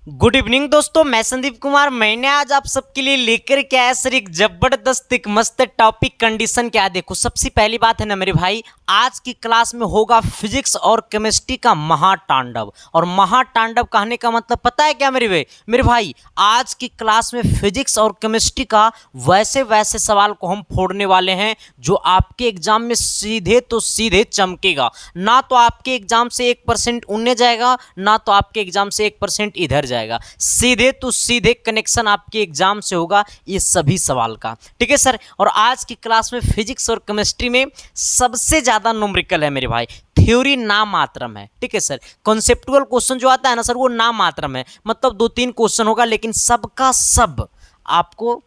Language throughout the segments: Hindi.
गुड इवनिंग दोस्तों, मैं संदीप कुमार। मैंने आज आप सबके लिए लेकर के आया सर एक जबरदस्त एक मस्त टॉपिक। कंडीशन क्या देखो, सबसे पहली बात है ना मेरे भाई, आज की क्लास में होगा फिजिक्स और केमिस्ट्री का महातांडव। और महातांडव कहने का मतलब पता है क्या मेरे भाई, आज की क्लास में फिजिक्स और केमिस्ट्री का वैसे वैसे सवाल को हम फोड़ने वाले हैं जो आपके एग्जाम में सीधे तो सीधे चमकेगा। ना तो आपके एग्जाम से 1% उड़ने जाएगा, ना तो आपके एग्जाम से 1% इधर जाएगा। सीधे तो सीधे कनेक्शन आपके एग्जाम से होगा ये सभी सवाल का। ठीक है सर। और आज की क्लास में फिजिक्स और केमिस्ट्री में सबसे ज्यादा न्यूमेरिकल है मेरे भाई, थ्योरी नाम मात्रम है। ठीक है सर। कॉन्सेप्टुअल क्वेश्चन जो आता है ना सर, वो नाम मात्रम है, मतलब 2-3 क्वेश्चन होगा, लेकिन सबका सब आपको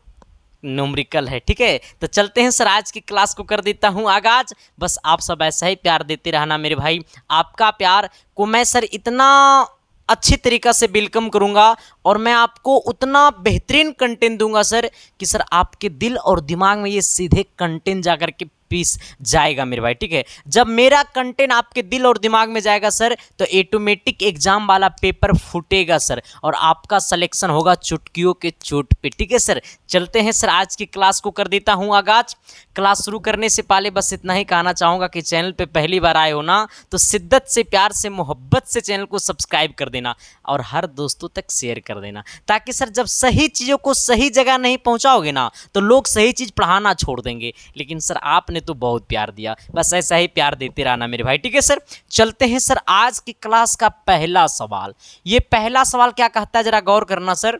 न्यूमेरिकल है। ठीक है, तो चलते हैं सर, आज की क्लास को कर देता हूं आगाज। बस आप सब ऐसा ही प्यार देते रहना मेरे भाई। आपका प्यार को मैं सर इतना अच्छी तरीक़ा से वेलकम करूंगा और मैं आपको उतना बेहतरीन कंटेंट दूंगा सर कि सर आपके दिल और दिमाग में ये सीधे कंटेंट जाकर के पीस जाएगा मेरे भाई। ठीक है, जब मेरा कंटेंट आपके दिल और दिमाग में जाएगा सर, तो ऑटोमेटिक एग्जाम वाला पेपर फूटेगा सर, और आपका सिलेक्शन होगा चुटकियों के चोट पे। ठीक है सर, चलते हैं सर, आज की क्लास को कर देता हूं आगाज। क्लास शुरू करने से पहले बस इतना ही कहना चाहूँगा कि चैनल पे पहली बार आए हो ना, तो शिद्दत से, प्यार से, मोहब्बत से चैनल को सब्सक्राइब कर देना और हर दोस्तों तक शेयर कर देना, ताकि सर जब सही चीज़ों को सही जगह नहीं पहुँचाओगे ना, तो लोग सही चीज़ पढ़ाना छोड़ देंगे। लेकिन सर आपने तो बहुत प्यार दिया, बस ऐसा ही प्यार देते रहना मेरे भाई। ठीक है सर, चलते हैं सर, आज की क्लास का पहला सवाल। ये पहला सवाल क्या कहता है, जरा गौर करना सर।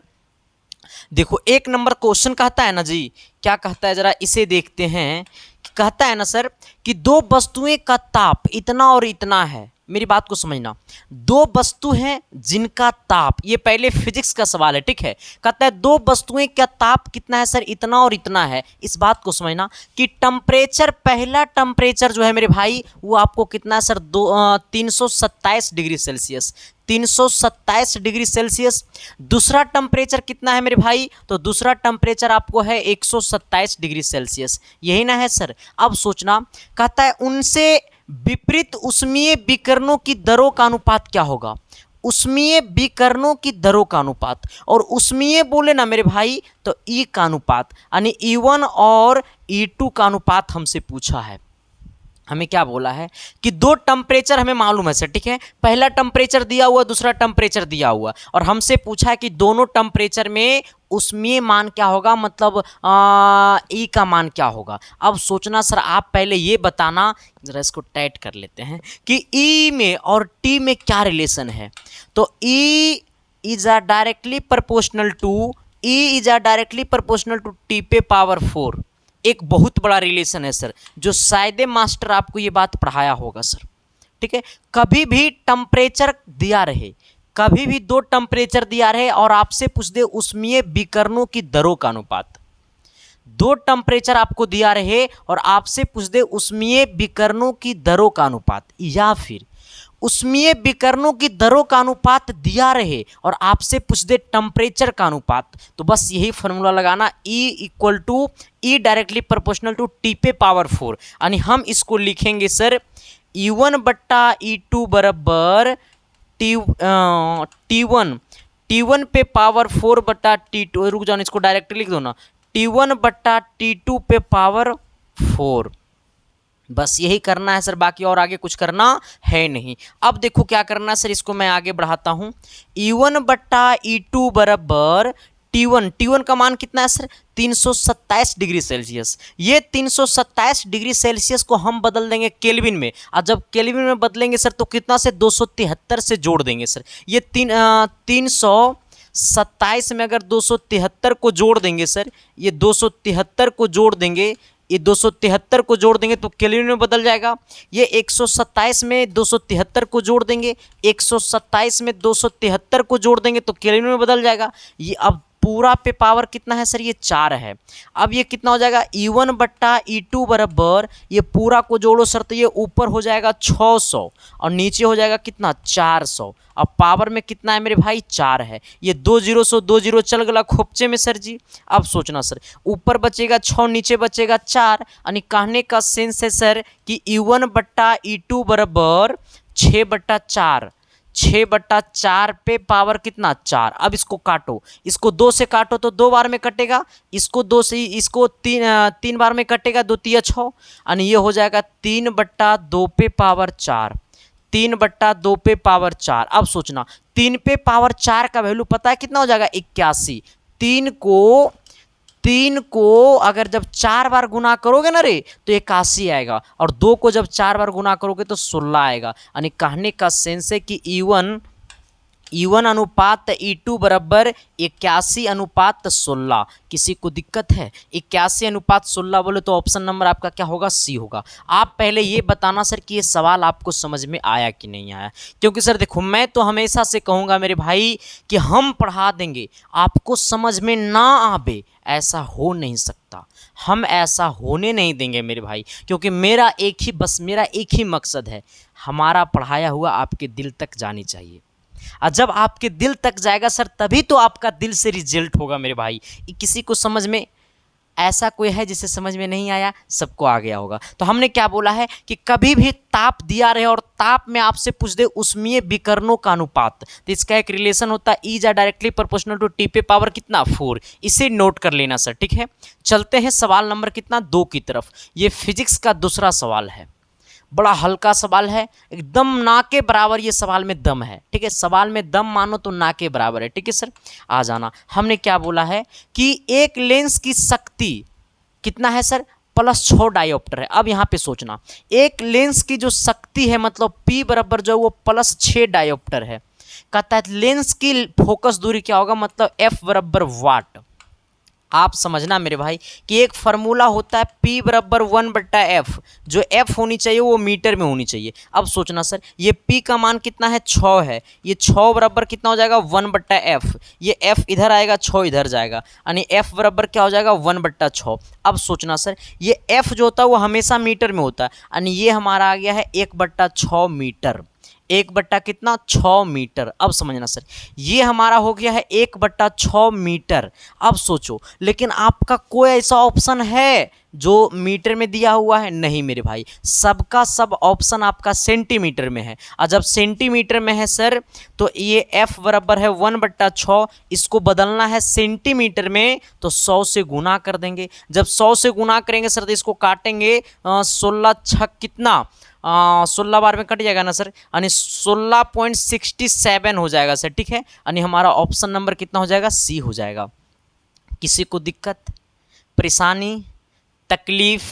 देखो, 1 नंबर क्वेश्चन कहता है ना जी, क्या कहता है जरा इसे देखते हैं। कहता है ना सर कि 2 वस्तुएं का ताप इतना और इतना है। मेरी बात को समझना, 2 वस्तु हैं जिनका ताप, ये पहले फिजिक्स का सवाल है। ठीक है, कहता है 2 वस्तुएं का ताप कितना है सर, इतना और इतना है। इस बात को समझना कि टेम्परेचर, पहला टेम्परेचर जो है मेरे भाई, वो आपको कितना है sir, 327 degree Celsius, 327 degree Celsius. दूसरा टेम्परेचर कितना है मेरे भाई, तो दूसरा टेम्परेचर आपको है 127 डिग्री सेल्सियस। यही ना है सर। अब सोचना, कहता है उनसे विपरीत उष्मीय विकिरणों की दरों का अनुपात क्या होगा। उष्मीय विकिरणों की दरों का अनुपात, और उष्मीय बोले ना मेरे भाई तो ई का अनुपात, यानी E1 और E2 का अनुपात हमसे पूछा है। हमें क्या बोला है कि 2 टेम्परेचर हमें मालूम है सर। ठीक है, पहला टेम्परेचर दिया हुआ, दूसरा टेम्परेचर दिया हुआ, और हमसे पूछा है कि दोनों टेम्परेचर में उष्मीय मान क्या होगा, मतलब ई का मान क्या होगा। अब सोचना सर, आप पहले ये बताना, जरा इसको टाइट कर लेते हैं, कि ई में और टी में क्या रिलेशन है। तो E is a directly proportional to T पे पावर 4। एक बहुत बड़ा रिलेशन है सर, जो शायद मास्टर आपको ये बात पढ़ाया होगा सर। ठीक है, कभी भी टेम्परेचर दिया रहे, कभी भी 2 टेम्परेचर दिया रहे और आपसे पूछ दे उष्मीय विकिरणों की दरों का अनुपात, 2 टेम्परेचर आपको दिया रहे और आपसे पूछ दे उष्मीय विकिरणों की दरों का अनुपात, या फिर उष्मीय विकिरणों की दरों का अनुपात दिया रहे और आपसे पूछ दे टेम्परेचर का अनुपात, तो बस यही फॉर्मूला लगाना, E directly proportional to T पे पावर 4। यानी हम इसको लिखेंगे सर E1 बट्टा E2 बराबर T1 पे पावर 4 बट्टा T2। रुक जाओ, इसको डायरेक्टली लिख दो ना, T1 बट्टा T2 पे पावर 4। बस यही करना है सर, बाकी और आगे कुछ करना है नहीं। अब देखो क्या करना है सर, इसको मैं आगे बढ़ाता हूं। E1 बट्टा E2 बराबर T1 का मान कितना है सर, 327 डिग्री सेल्सियस। ये 327 डिग्री सेल्सियस को हम बदल देंगे केल्विन में, और जब केल्विन में बदलेंगे सर तो कितना से 273 से जोड़ देंगे सर। ये 327 में अगर 273 को जोड़ देंगे सर, ये 273 को जोड़ देंगे, ये 273 को जोड़ देंगे तो केल्विन में बदल जाएगा। ये 127 में 273 को जोड़ देंगे, 127 में 273 को जोड़ देंगे तो केल्विन में बदल जाएगा। ये अब पूरा पे पावर कितना है सर, ये 4 है। अब ये कितना हो जाएगा, E1 बट्टा E2 बराबर, ये पूरा को जोड़ो सर तो ये ऊपर हो जाएगा 600 और नीचे हो जाएगा कितना, 400। अब पावर में कितना है मेरे भाई, 4 है। ये 2 0 से 2 0 चल गया खोपचे में सर जी। अब सोचना सर, ऊपर बचेगा 6, नीचे बचेगा 4, यानी कहने का सेंस है सर कि E1 बट्टा E2 बराबर 6 बट्टा 4, 6/4 पे पावर कितना 4। अब इसको काटो, इसको 2 से काटो तो 2 बार में कटेगा, इसको 2 से इसको 3 बार में कटेगा, 2 तिया 6 यानी ये हो जाएगा 3/2 पे पावर 4, 3/2 पे पावर 4। अब सोचना 3 पे पावर 4 का वैल्यू पता है कितना हो जाएगा 81। 3 को अगर जब 4 बार गुना करोगे ना रे तो 81 आएगा, और 2 को जब 4 बार गुना करोगे तो 16 आएगा। यानी कहने का सेंस है कि E1 अनुपात E2 बराबर 81/16। किसी को दिक्कत है? 81/16 बोले तो ऑप्शन नंबर आपका क्या होगा? सी होगा। आप पहले ये बताना सर कि ये सवाल आपको समझ में आया कि नहीं आया, क्योंकि सर देखो मैं तो हमेशा से कहूँगा मेरे भाई कि हम पढ़ा देंगे, आपको समझ में ना आवे ऐसा हो नहीं सकता, हम ऐसा होने नहीं देंगे मेरे भाई, क्योंकि मेरा एक ही मकसद है, हमारा पढ़ाया हुआ आपके दिल तक जानी चाहिए। और जब आपके दिल तक जाएगा सर तभी तो आपका दिल से रिजल्ट होगा मेरे भाई। किसी को समझ में ऐसा कोई है जिसे समझ में नहीं आया? सबको आ गया होगा। तो हमने क्या बोला है कि कभी भी ताप दिया रहे और ताप में आपसे पूछ दे उष्मीय विकर्णों का अनुपात, तो इसका एक रिलेशन होता है E is directly proportional to T पे पावर कितना 4। इसे नोट कर लेना सर, ठीक है। चलते हैं सवाल नंबर कितना 2 की तरफ। ये फिजिक्स का दूसरा सवाल है, बड़ा हल्का सवाल है, एकदम ना के बराबर ये सवाल में दम है, ठीक है। सवाल में दम मानो तो ना के बराबर है, ठीक है सर। आ जाना, हमने क्या बोला है कि एक लेंस की शक्ति कितना है सर? +6 डायोप्टर है। अब यहाँ पे सोचना, एक लेंस की जो शक्ति है मतलब P बराबर जो वो +6 डायोप्टर है। कहता है लेंस की फोकस दूरी क्या होगा, मतलब F बराबर वाट। आप समझना मेरे भाई कि एक फार्मूला होता है P बराबर 1/F, जो F होनी चाहिए वो मीटर में होनी चाहिए। अब सोचना सर ये P का मान कितना है 6 है, ये 6 बराबर कितना हो जाएगा 1/F, ये F इधर आएगा 6 इधर जाएगा, यानी F बराबर क्या हो जाएगा 1/6। अब सोचना सर ये F जो होता है वो हमेशा मीटर में होता है, यानी ये हमारा आ गया है 1/6 मीटर, 1/6 मीटर। अब समझना सर ये हमारा हो गया है 1/6 मीटर। अब सोचो लेकिन आपका कोई ऐसा ऑप्शन है जो मीटर में दिया हुआ है? नहीं मेरे भाई, सबका सब ऑप्शन आपका सेंटीमीटर में है। और जब सेंटीमीटर में है सर तो ये F बराबर है 1/6, इसको बदलना है सेंटीमीटर में तो 100 से गुना कर देंगे। जब 100 से गुना करेंगे सर तो इसको काटेंगे 16 छक कितना 16 बार में कट जाएगा ना सर, यानी 16.67 हो जाएगा सर, ठीक है। यानी हमारा ऑप्शन नंबर कितना हो जाएगा? सी हो जाएगा। किसी को दिक्कत, परेशानी, तकलीफ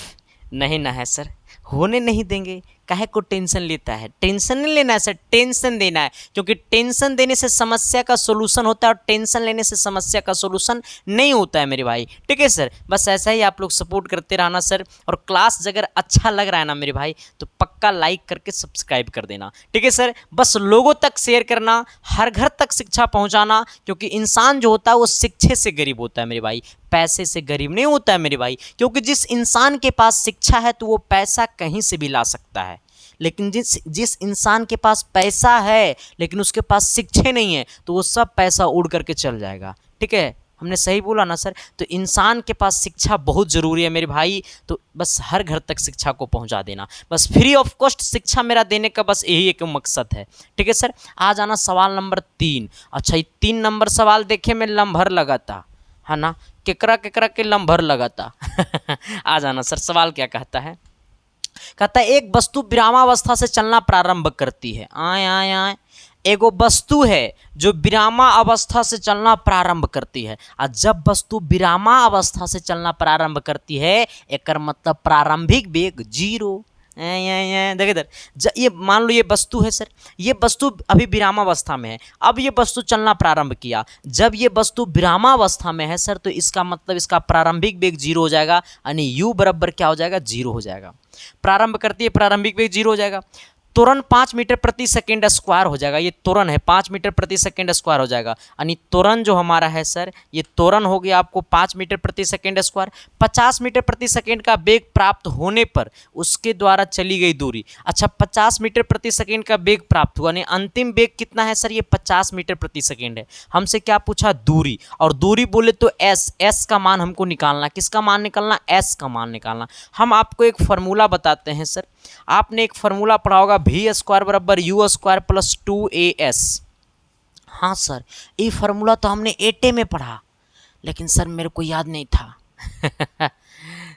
नहीं ना है सर? होने नहीं देंगे। काहे को टेंशन लेता है? टेंशन नहीं लेना है सर, टेंशन देना है, क्योंकि टेंशन देने से समस्या का सोल्यूशन होता है और टेंशन लेने से समस्या का सोल्यूशन नहीं होता है मेरे भाई, ठीक है सर। बस ऐसा ही आप लोग सपोर्ट करते रहना सर, और क्लास अगर अच्छा लग रहा है ना मेरे भाई तो पक्का लाइक करके सब्सक्राइब कर देना, ठीक है सर। बस लोगों तक शेयर करना, हर घर तक शिक्षा पहुँचाना, क्योंकि इंसान जो होता है वो शिक्षे से गरीब होता है मेरे भाई, पैसे से गरीब नहीं होता है मेरे भाई। क्योंकि जिस इंसान के पास शिक्षा है तो वो पैसा कहीं से भी ला सकता है, लेकिन जिस इंसान के पास पैसा है लेकिन उसके पास शिक्षा नहीं है तो वो सब पैसा उड़ करके चल जाएगा, ठीक है। हमने सही बोला ना सर? तो इंसान के पास शिक्षा बहुत ज़रूरी है मेरे भाई, तो बस हर घर तक शिक्षा को पहुंचा देना, बस फ्री ऑफ कॉस्ट शिक्षा मेरा देने का बस यही एक मकसद है, ठीक है सर। आ जाना सवाल नंबर 3। अच्छा ये 3 नंबर सवाल देखे में लम्भर लगा था, है ना, केकरा केकरा के लम्भर लगा था। आ जाना सर, सवाल क्या कहता है? कहता है एक वस्तु विरामावस्था से चलना प्रारंभ करती है। आए आए आए, एगो वस्तु है जो विरामा अवस्था से चलना प्रारंभ करती है, और जब वस्तु विरामा अवस्था से चलना प्रारंभ करती है एकर मतलब प्रारंभिक वेग 0। देखिए इधर, ये मान लो ये वस्तु है सर, ये वस्तु अभी विरामावस्था में है, अब ये वस्तु चलना प्रारंभ किया। जब ये वस्तु विरामावस्था में है सर तो इसका मतलब इसका प्रारंभिक वेग 0 हो जाएगा, यानी u बराबर क्या हो जाएगा? 0 हो जाएगा। प्रारंभ करती है, प्रारंभिक वेग 0 हो जाएगा। त्वरण 5 मीटर प्रति सेकेंड स्क्वायर हो जाएगा, ये त्वरण है 5 मीटर प्रति सेकेंड स्क्वायर हो जाएगा, यानी त्वरण जो हमारा है सर ये त्वरण हो गया आपको 5 मीटर प्रति सेकेंड स्क्वायर। 50 मीटर प्रति सेकेंड का वेग प्राप्त होने पर उसके द्वारा चली गई दूरी, अच्छा 50 मीटर प्रति सेकेंड का वेग प्राप्त हुआ, यानी अंतिम वेग कितना है सर? ये 50 मीटर प्रति सेकेंड है। हमसे क्या पूछा? दूरी, और दूरी बोले तो एस का मान हमको निकालना। किसका मान निकालना? एस का मान निकालना। हम आपको एक फार्मूला बताते हैं सर, आपने एक फार्मूला पढ़ा होगा भी स्क्वायर बराबर यू स्क्वायर प्लस 2as। हाँ सर, ये फार्मूला तो हमने 8 में पढ़ा, लेकिन सर मेरे को याद नहीं था।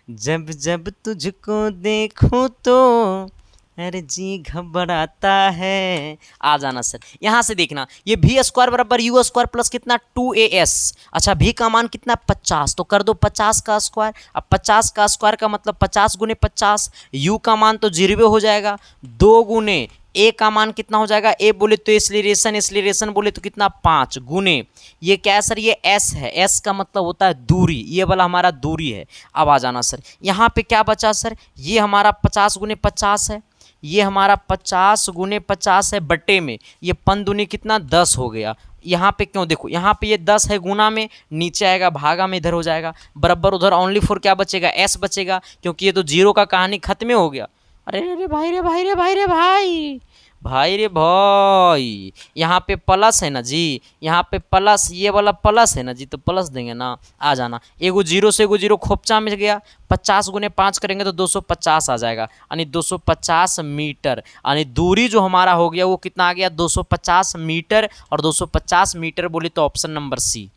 जब जब तुझको देखूं तो अरे जी घबराता है। आ जाना सर, यहाँ से देखना, ये भी स्क्वायर बराबर यू स्क्वायर प्लस कितना 2as। अच्छा, भी का मान कितना 50, तो कर दो 50 का स्क्वायर। अब 50 का स्क्वायर का मतलब 50 गुने 50, यू का मान तो 0 हो जाएगा, 2 गुने ए का मान कितना हो जाएगा, ए बोले तो एक्सीलरेशन बोले तो कितना 5 गुने ये क्या है सर, ये एस है, एस का मतलब होता है दूरी, ये वाला हमारा दूरी है। अब आ जाना सर, यहाँ पे क्या बचा सर, ये हमारा 50 गुने 50 है, ये हमारा 50 गुने 50 है बट्टे में, ये 5 दूनी कितना 10 हो गया। यहाँ पे क्यों, देखो यहाँ पे ये 10 है गुना में, नीचे आएगा भागा में, इधर हो जाएगा बराबर, उधर ओनली फॉर क्या बचेगा, एस बचेगा, क्योंकि ये तो जीरो का कहानी खत्म हो गया। अरे रे भाई रे भाई रे भाई रे भाई भाई रे भाई, यहाँ पे प्लस है ना जी, यहाँ पे प्लस, ये वाला प्लस है ना जी, तो प्लस देंगे ना। आ जाना, एगो जीरो से एगो जीरो खोपचा में गया, 50 गुने 5 करेंगे तो 250 आ जाएगा, यानी 250 मीटर, यानी दूरी जो हमारा हो गया वो कितना आ गया 250 मीटर, और 250 मीटर बोली तो ऑप्शन नंबर सी।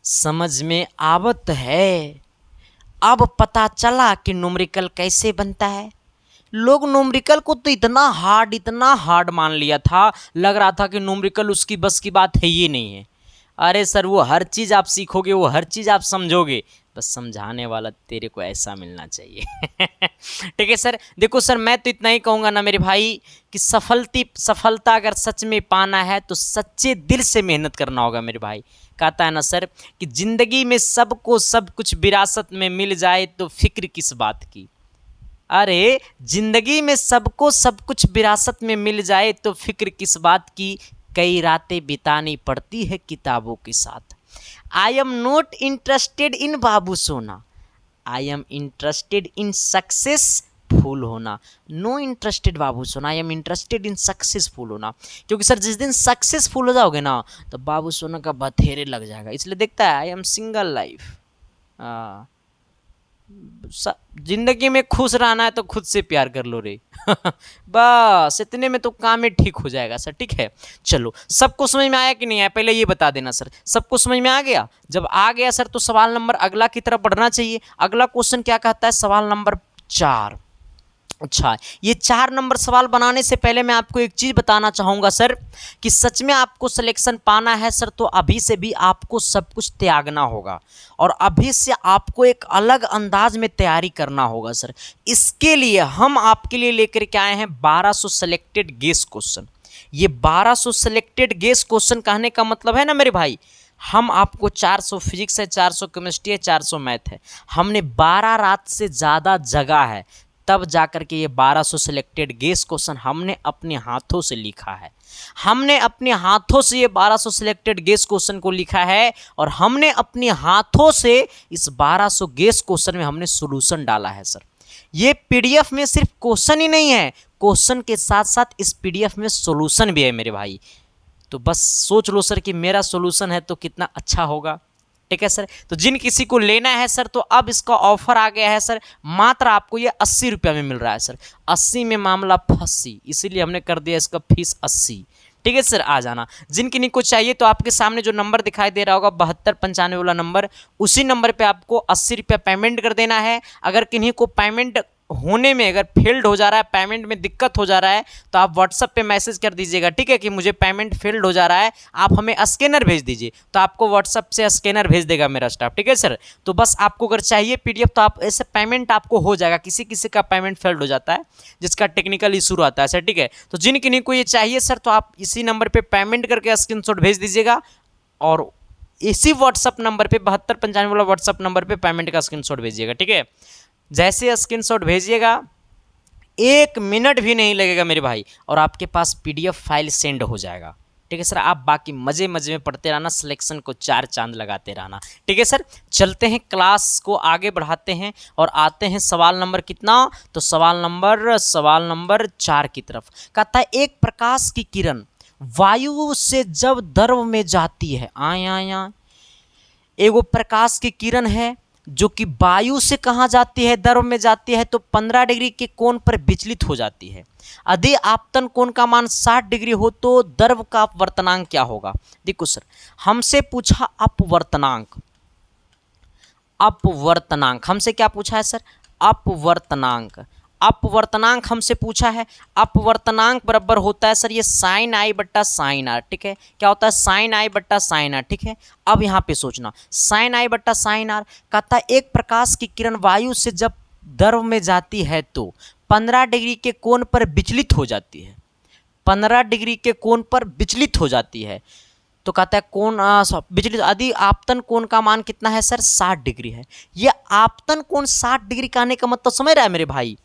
समझ में आवत है। अब पता चला कि न्यूमेरिकल कैसे बनता है। लोग न्यूमेरिकल को तो इतना हार्ड मान लिया था, लग रहा था कि न्यूमेरिकल उसकी बस की बात है ही नहीं है। अरे सर, वो हर चीज़ आप सीखोगे, वो हर चीज़ आप समझोगे, बस समझाने वाला तेरे को ऐसा मिलना चाहिए। ठीक है सर। देखो सर, मैं तो इतना ही कहूँगा ना मेरे भाई कि सफलता अगर सच में पाना है तो सच्चे दिल से मेहनत करना होगा मेरे भाई। कहता है ना सर कि जिंदगी में सबको सब कुछ विरासत में मिल जाए तो फिक्र किस बात की। अरे जिंदगी में सबको सब कुछ विरासत में मिल जाए तो फिक्र किस बात की, कई रातें बितानी पड़ती है किताबों के साथ। I am not interested in बाबू सोना, I am interested in successful होना। नो इंटरेस्टेड बाबू सोना, I am interested in successful होना। क्योंकि सर जिस दिन सक्सेसफुल हो जाओगे ना तो बाबू सोना का बथेरे लग जाएगा। इसलिए देखता है आई एम सिंगल लाइफ। जिंदगी में खुश रहना है तो खुद से प्यार कर लो रे। बस इतने में तो काम में ठीक हो जाएगा सर। ठीक है, चलो सबको समझ में आया कि नहीं आया, पहले ये बता देना सर। सबको समझ में आ गया? जब आ गया सर तो सवाल नंबर अगला की तरफ बढ़ना चाहिए। अगला क्वेश्चन क्या कहता है, सवाल नंबर 4। अच्छा, ये 4 नंबर सवाल बनाने से पहले मैं आपको एक चीज़ बताना चाहूँगा सर कि सच में आपको सिलेक्शन पाना है सर तो अभी से भी आपको सब कुछ त्यागना होगा और अभी से आपको एक अलग अंदाज में तैयारी करना होगा सर। इसके लिए हम आपके लिए लेकर के आए हैं 1200 सेलेक्टेड गेस क्वेश्चन। ये 1200 सेलेक्टेड गेस क्वेश्चन कहने का मतलब है ना मेरे भाई, हम आपको 400 फिजिक्स है, 400 केमिस्ट्री है, 400 मैथ है, हमने 12 रात से ज़्यादा जगह है तब जाकर के ये 1200 सिलेक्टेड गेस क्वेश्चन हमने अपने हाथों से लिखा है। हमने अपने हाथों से ये 1200 सिलेक्टेड गेस क्वेश्चन को लिखा है और हमने अपने हाथों से इस 1200 गेस क्वेश्चन में हमने सॉल्यूशन डाला है सर। ये पीडीएफ में सिर्फ क्वेश्चन ही नहीं है, क्वेश्चन के साथ साथ इस पीडीएफ में सॉल्यूशन भी है मेरे भाई। तो बस सोच लो सर कि मेरा सॉल्यूशन है तो कितना अच्छा होगा। ठीक है सर, तो जिन किसी को लेना है सर तो अब इसका ऑफर आ गया है सर, मात्र आपको ये 80 रुपये में मिल रहा है सर। 80 में मामला फंसी, इसीलिए हमने कर दिया इसका फीस 80। ठीक है सर, आ जाना। जिन किन्हीं को चाहिए तो आपके सामने जो नंबर दिखाई दे रहा होगा 7295 वाला नंबर, उसी नंबर पे आपको 80 रुपया पेमेंट कर देना है। अगर किन्हीं को पेमेंट होने में अगर फेल्ड हो जा रहा है, पेमेंट में दिक्कत हो जा रहा है तो आप व्हाट्सएप पे मैसेज कर दीजिएगा। ठीक है कि मुझे पेमेंट फेल्ड हो जा रहा है, आप हमें स्कैनर भेज दीजिए तो आपको व्हाट्सएप से स्कैनर भेज देगा मेरा स्टाफ। ठीक है सर, तो बस आपको अगर चाहिए पीडीएफ तो आप ऐसे पेमेंट आपको हो जाएगा। किसी किसी का पेमेंट फेल्ड हो जाता है जिसका टेक्निकल इशू आता है सर। ठीक है, तो जिन किन्हीं को ये चाहिए सर तो आप इसी नंबर पर पेमेंट करके स्क्रीनशॉट भेज दीजिएगा और इसी व्हाट्सअप नंबर पर 7295 वाला व्हाट्सअप नंबर पर पेमेंट का स्क्रीनशॉट भेजिएगा। ठीक है, जैसे स्क्रीनशॉट भेजिएगा 1 मिनट भी नहीं लगेगा मेरे भाई और आपके पास पीडीएफ फाइल सेंड हो जाएगा। ठीक है सर, आप बाकी मज़े मज़े में पढ़ते रहना, सिलेक्शन को 4 चांद लगाते रहना। ठीक है सर, चलते हैं क्लास को आगे बढ़ाते हैं और आते हैं सवाल नंबर कितना, तो सवाल नंबर 4 की तरफ। कहता है एक प्रकाश की किरण वायु से जब द्रव में जाती है, आया एगो प्रकाश की किरण है जो कि वायु से कहाँ जाती है, द्रव में जाती है, तो 15 डिग्री के कोण पर विचलित हो जाती है। यदि आपतन कोण का मान 60 डिग्री हो तो द्रव का अपवर्तनांक क्या होगा। देखो सर, हमसे पूछा अपवर्तनांक, अपवर्तनांक हमसे क्या पूछा है सर, अपवर्तनांक। अपवर्तनांक हमसे पूछा है, अपवर्तनांक बराबर होता है सर ये साइन आई बट्टा साइन आर, ठीक है। क्या होता है, साइन आई बट्टा साइन आर, ठीक है। अब यहाँ पे सोचना, साइन आई बट्टा साइन आर कहता है एक प्रकाश की किरण वायु से जब द्रव में जाती है तो 15 डिग्री के कोण पर विचलित हो जाती है, 15 डिग्री के कोण पर विचलित हो जाती है। तो कहता है कोण विचलित, यदि आपतन कोण का मान कितना है सर, 60 डिग्री है। ये आपतन कोण 60 डिग्री का आने का मतलब समझ रहा है मेरे भाई,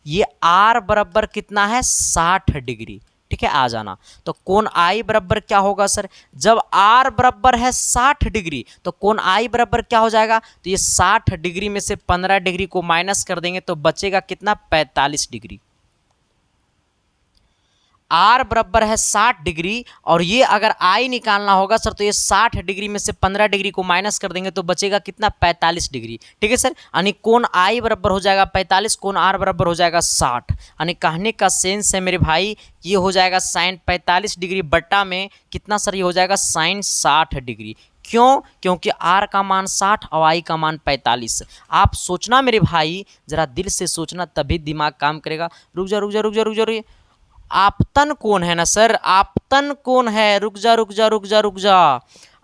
ये आर बराबर कितना है, 60 डिग्री, ठीक है। आ जाना, तो कोण आई बराबर क्या होगा सर, जब आर बराबर है 60 डिग्री तो कोण आई बराबर क्या हो जाएगा, तो ये 60 डिग्री में से 15 डिग्री को माइनस कर देंगे तो बचेगा कितना, 45 डिग्री। आर बराबर है 60 डिग्री और ये अगर आई निकालना होगा सर तो ये 60 डिग्री में से 15 डिग्री को माइनस कर देंगे तो बचेगा कितना, 45 डिग्री, ठीक है सर। यानी कोण आई बराबर हो जाएगा 45, कोण आर बराबर हो जाएगा 60। यानी कहने का सेंस है मेरे भाई, ये हो जाएगा साइन 45 डिग्री बट्टा में कितना सर, ये हो जाएगा साइन 60 डिग्री। क्यों, क्योंकि आर का मान 60 और आई का मान 45। आप सोचना मेरे भाई, जरा दिल से सोचना तभी दिमाग काम करेगा। रुक जा रुक जा रुक जा रुक जा, आपतन कोण है ना सर, आपतन कोण है, रुक जा रुक जा रुक जा रुक जा,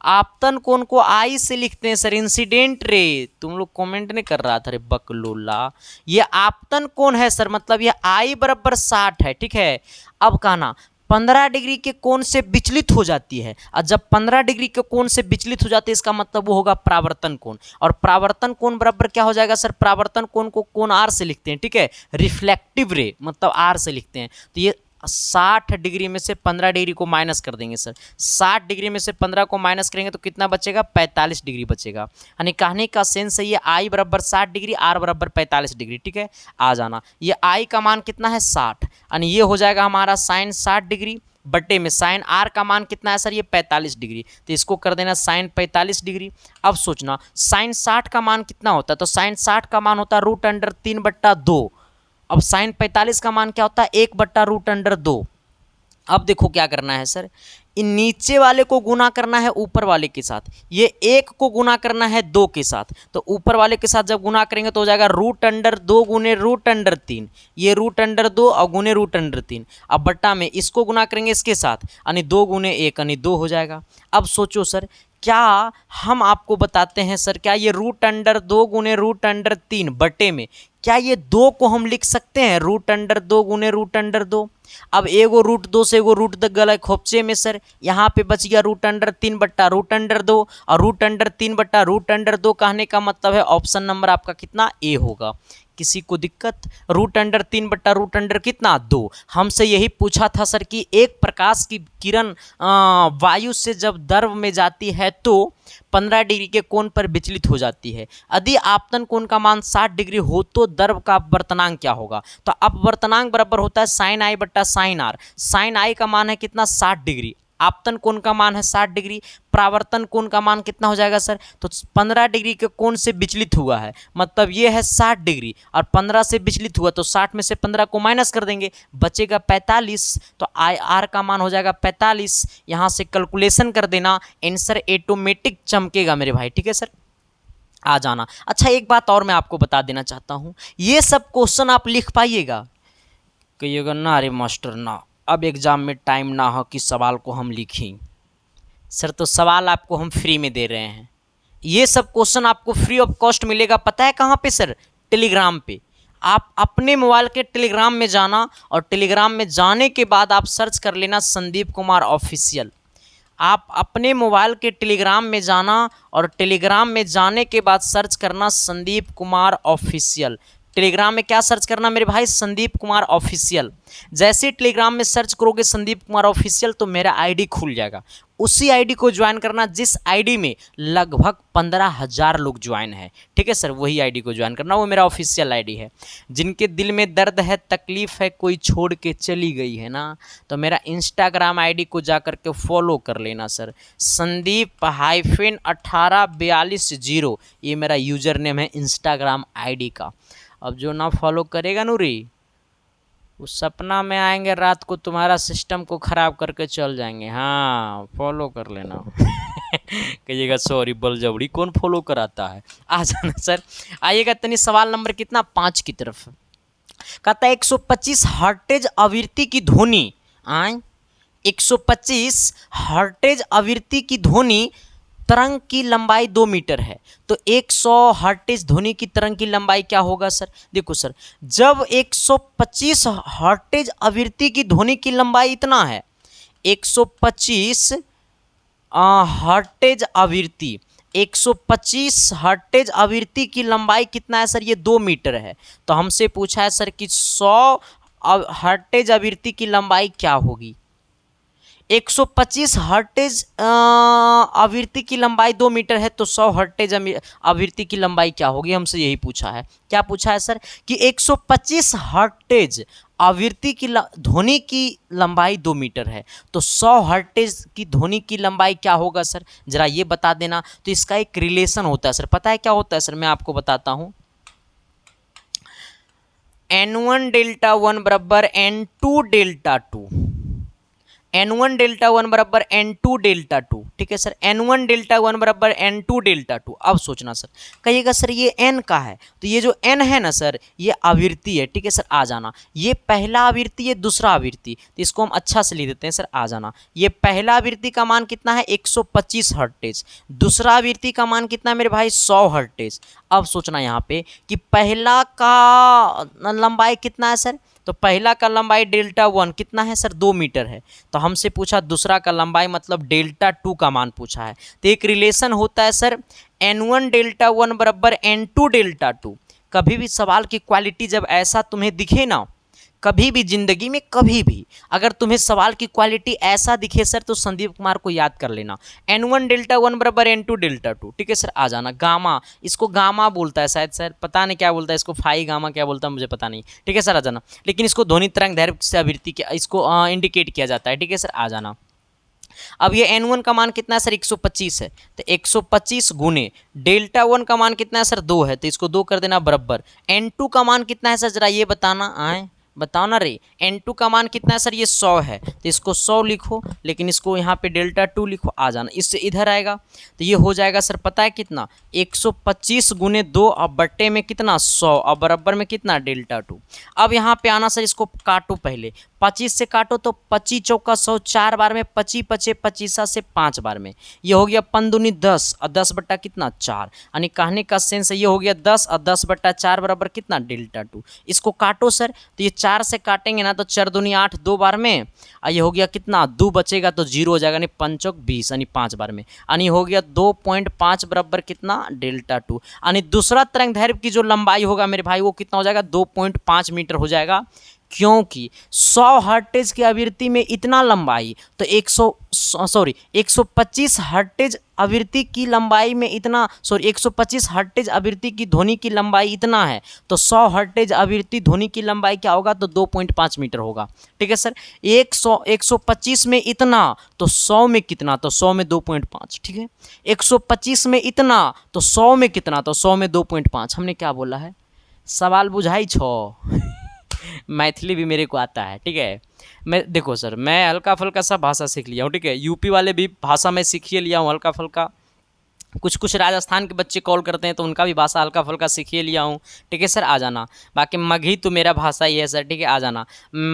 आपतन कोण को आई से लिखते हैं सर, इंसिडेंट रे। तुम लोग कमेंट नहीं कर रहा था रे बकलोला, ये आपतन कोण है सर, मतलब ये आई बराबर 60 है, ठीक है। अब कहना 15 डिग्री के कोण से विचलित हो जाती है, और जब 15 डिग्री के कोण से विचलित हो जाती है इसका मतलब वो होगा परावर्तन कोण, और परावर्तन कोण बराबर क्या हो जाएगा सर, परावर्तन कोण को कोण आर से लिखते हैं, ठीक है। रिफ्लेक्टिव रे मतलब आर से लिखते हैं, तो ये 60 डिग्री में से 15 डिग्री को माइनस कर देंगे सर, 60 डिग्री में से 15 को माइनस करेंगे तो कितना बचेगा, 45 डिग्री बचेगा। यानी कहने का सेंस है ये आई बराबर 60 डिग्री, आर बराबर 45 डिग्री, ठीक है। आ जाना, ये आई का मान कितना है 60, यानी ये हो जाएगा हमारा साइन 60 डिग्री बट्टे में साइन आर का मान कितना है सर, ये 45 डिग्री, तो इसको कर देना साइन 45 डिग्री। अब सोचना साइन 60 का मान कितना होता है, तो साइन 60 का मान होता है √3/2। अब साइन 45 का मान क्या होता है, 1/√2। अब देखो क्या करना है सर, इन नीचे वाले को गुना करना है ऊपर वाले के साथ, ये 1 को गुना करना है 2 के साथ, तो ऊपर वाले के साथ जब गुना करेंगे तो हो जाएगा √2 गुने √3, ये √2 और गुने √3। अब बट्टा में इसको गुना करेंगे इसके साथ, यानी 2 गुने 1 यानी 2 हो जाएगा। अब सोचो सर, क्या हम आपको बताते हैं सर, क्या ये √2 गुने √3 बटे में क्या ये 2 को हम लिख सकते हैं √2 गुने √2। अब एगो √2 से एगो √2 गला खोपचे में सर, यहाँ पे बच गया √3 बट्टा √2, और √3 बट्टा √2 कहने का मतलब है ऑप्शन नंबर आपका कितना, ए होगा। किसी को दिक्कत, √3 बट्टा √2 कितना, 2। हमसे यही पूछा था सर कि एक प्रकाश की किरण वायु से जब द्रव में जाती है तो 15 डिग्री के कोण पर विचलित हो जाती है। यदि आपतन कोण का मान 60 डिग्री हो तो द्रव का अपवर्तनांक क्या होगा, तो अपवर्तनांक बराबर होता है साइन आई बट्टा साइन आर। साइन आई का मान है कितना, 60 डिग्री, आपतन कोण का मान है 60 डिग्री, परावर्तन कोण का मान कितना हो जाएगा सर, तो 15 डिग्री के कोण से विचलित हुआ है, मतलब ये है 60 डिग्री और 15 से विचलित हुआ, तो 60 में से 15 को माइनस कर देंगे, बचेगा 45, तो आई आर का मान हो जाएगा 45। यहाँ से कैलकुलेशन कर देना, आंसर ऑटोमेटिक चमकेगा मेरे भाई, ठीक है सर। आ जाना। अच्छा एक बात और मैं आपको बता देना चाहता हूँ, ये सब क्वेश्चन आप लिख पाइएगा, कहिएगा ना अरे मास्टर ना अब एग्ज़ाम में टाइम ना हो कि सवाल को हम लिखें। सर तो सवाल आपको हम फ्री में दे रहे हैं, ये सब क्वेश्चन आपको फ्री ऑफ कॉस्ट मिलेगा, पता है कहाँ पे सर, टेलीग्राम पे। आप अपने मोबाइल के टेलीग्राम में जाना और टेलीग्राम में जाने के बाद आप सर्च कर लेना संदीप कुमार ऑफिशियल। आप अपने मोबाइल के टेलीग्राम में जाना और टेलीग्राम में जाने के बाद सर्च करना संदीप कुमार ऑफिशियल। टेलीग्राम में क्या सर्च करना मेरे भाई, संदीप कुमार ऑफिशियल। जैसे टेलीग्राम में सर्च करोगे संदीप कुमार ऑफिशियल तो मेरा आईडी खुल जाएगा, उसी आईडी को ज्वाइन करना जिस आईडी में लगभग 15,000 लोग ज्वाइन है। ठीक है सर, वही आईडी को ज्वाइन करना, वो मेरा ऑफिशियल आईडी है। जिनके दिल में दर्द है, तकलीफ है, कोई छोड़ के चली गई है ना, तो मेरा इंस्टाग्राम आईडी को जा कर के फॉलो कर लेना सर। संदीप-1842 ये मेरा यूजर नेम है इंस्टाग्राम आईडी का। अब जो ना फॉलो करेगा नूरी, वो सपना में आएंगे रात को, तुम्हारा सिस्टम को ख़राब करके चल जाएंगे। हाँ, फॉलो कर लेना। कहिएगा सॉरी बलजबड़ी कौन फॉलो कराता है। आ जाना सर। आइएगा तनी सवाल नंबर कितना 5 की तरफ। कहता है 125 हर्टेज आवृत्ति की ध्वनि, 125 हर्टेज आवृत्ति की ध्वनि तरंग की लंबाई 2 मीटर है, तो 100 हर्टेज ध्वनि की तरंग की लंबाई क्या होगा सर? देखो सर, जब 125 हर्टेज आवृत्ति की ध्वनि की लंबाई इतना है, 125 हर्टेज आवृत्ति, 125 हर्टेज आवृत्ति की लंबाई कितना है सर? ये 2 मीटर है। तो हमसे पूछा है सर कि 100 हर्टेज आवृत्ति की लंबाई क्या होगी? 125 हर्टेज आवृत्ति की लंबाई 2 मीटर है, तो 100 हर्टेज आवृत्ति की लंबाई क्या होगी? हमसे यही पूछा है। क्या पूछा है सर? कि 125 हर्टेज आवृत्ति की ध्वनि की लंबाई 2 मीटर है, तो 100 हर्टेज की ध्वनि की लंबाई क्या होगा सर? जरा ये बता देना। तो इसका एक रिलेशन होता है सर, पता है क्या होता है सर? मैं आपको बताता हूँ। N1 डेल्टा 1 बराबर N2 डेल्टा 2, N1 डेल्टा 1 बराबर N2 डेल्टा 2। ठीक है सर, N1 डेल्टा 1 बराबर N2 डेल्टा 2। अब सोचना सर, कहिएगा सर ये N का है, तो ये जो N है ना सर, ये आवृत्ति है। ठीक है सर, आ जाना। ये पहला आवृत्ति, ये दूसरा आवृत्ति, तो इसको हम अच्छा से लिख देते हैं सर, आ जाना। ये पहला आवृत्ति का मान कितना है? 125 हर्टेज। दूसरा आवृत्ति का मान कितना है मेरे भाई? 100 हर्टेज। अब सोचना यहाँ पे कि पहला का लंबाई कितना है सर? तो पहला का लंबाई डेल्टा 1 कितना है सर? 2 मीटर है। तो हमसे पूछा दूसरा का लंबाई मतलब डेल्टा 2 का मान पूछा है। तो एक रिलेशन होता है सर, N1 डेल्टा 1 बराबर N2 डेल्टा 2। कभी भी सवाल की क्वालिटी जब ऐसा तुम्हें दिखे ना, कभी भी जिंदगी में, कभी भी अगर तुम्हें सवाल की क्वालिटी ऐसा दिखे सर, तो संदीप कुमार को याद कर लेना। N1 डेल्टा 1 बराबर N2 डेल्टा 2। ठीक है सर, आ जाना। गामा, इसको गामा बोलता है शायद सर, पता नहीं क्या बोलता है इसको, फाई गामा क्या बोलता है मुझे पता नहीं। ठीक है सर, आ जाना। लेकिन इसको ध्वनि तरंग दैर्घ्य से आवृत्ति इसको इंडिकेट किया जाता है। ठीक है सर, आ जाना। अब ये N1 का मान कितना है सर? 125 है, तो 125 गुने डेल्टा 1 का मान कितना है सर? 2 है, तो इसको 2 कर देना बराबर। N2 का मान कितना है सर? जरा ये बताना, आए बताओ ना रे। N2 का मान कितना है सर? ये 100 है, तो इसको 100 लिखो, लेकिन इसको यहाँ पे डेल्टा 2 लिखो, आ जाना। इससे इधर आएगा तो ये हो जाएगा सर, पता है कितना? 125 गुने 2 अब बट्टे में कितना? 100, अब बराबर में कितना? डेल्टा 2। अब यहाँ पे आना सर, इसको काटो पहले, 25 से काटो तो 25 चौका 100, 4 बार में 25 पचे 25 से 5 बार में, ये हो गया 5 दूनी 10 और 10 बट्टा कितना? 4। यानी कहने का सेंस ये हो गया 10 और 10 बट्टा 4 बराबर कितना? डेल्टा 2। इसको काटो सर, तो ये 4 से काटेंगे ना तो 4 दूनी 8, 2 बार में, और ये हो गया कितना? 2 बचेगा तो 0 हो जाएगा, यानी 5 चौक 20, यानी 5 बार में, यानी हो गया 2.5 बराबर कितना? डेल्टा 2। यानी दूसरा तरंग दैर्घ्य की जो लंबाई होगा मेरे भाई वो कितना हो जाएगा? 2.5 मीटर हो जाएगा। क्योंकि 100 हर्टेज की आवृत्ति में इतना लंबाई, तो 125 हर्टेज आवृत्ति की लंबाई में इतना, 125 हर्टेज आवृत्ति की ध्वनि की लंबाई इतना है, तो 100 हर्टेज आवृत्ति ध्वनि की लंबाई क्या होगा? तो 2.5 मीटर होगा। ठीक है सर, 125 में इतना, तो 100 में कितना? तो 100 में 2.5। ठीक है, 125 में इतना, तो 100 में कितना? तो 100 में 2.5। हमने क्या बोला है? सवाल बुझाई छो। मैथिली भी मेरे को आता है। ठीक है, मैं देखो सर, मैं हल्का फुल्का सा भाषा सीख लिया हूँ। ठीक है, यूपी वाले भी भाषा मैं सीख लिया हूँ हल्का फुल्का। कुछ राजस्थान के बच्चे कॉल करते हैं तो उनका भी भाषा हल्का फुल्का सीखिए लिया हूँ। ठीक है सर, आ जाना। बाकी मगही तो मेरा भाषा ही है सर। ठीक है, आ जाना।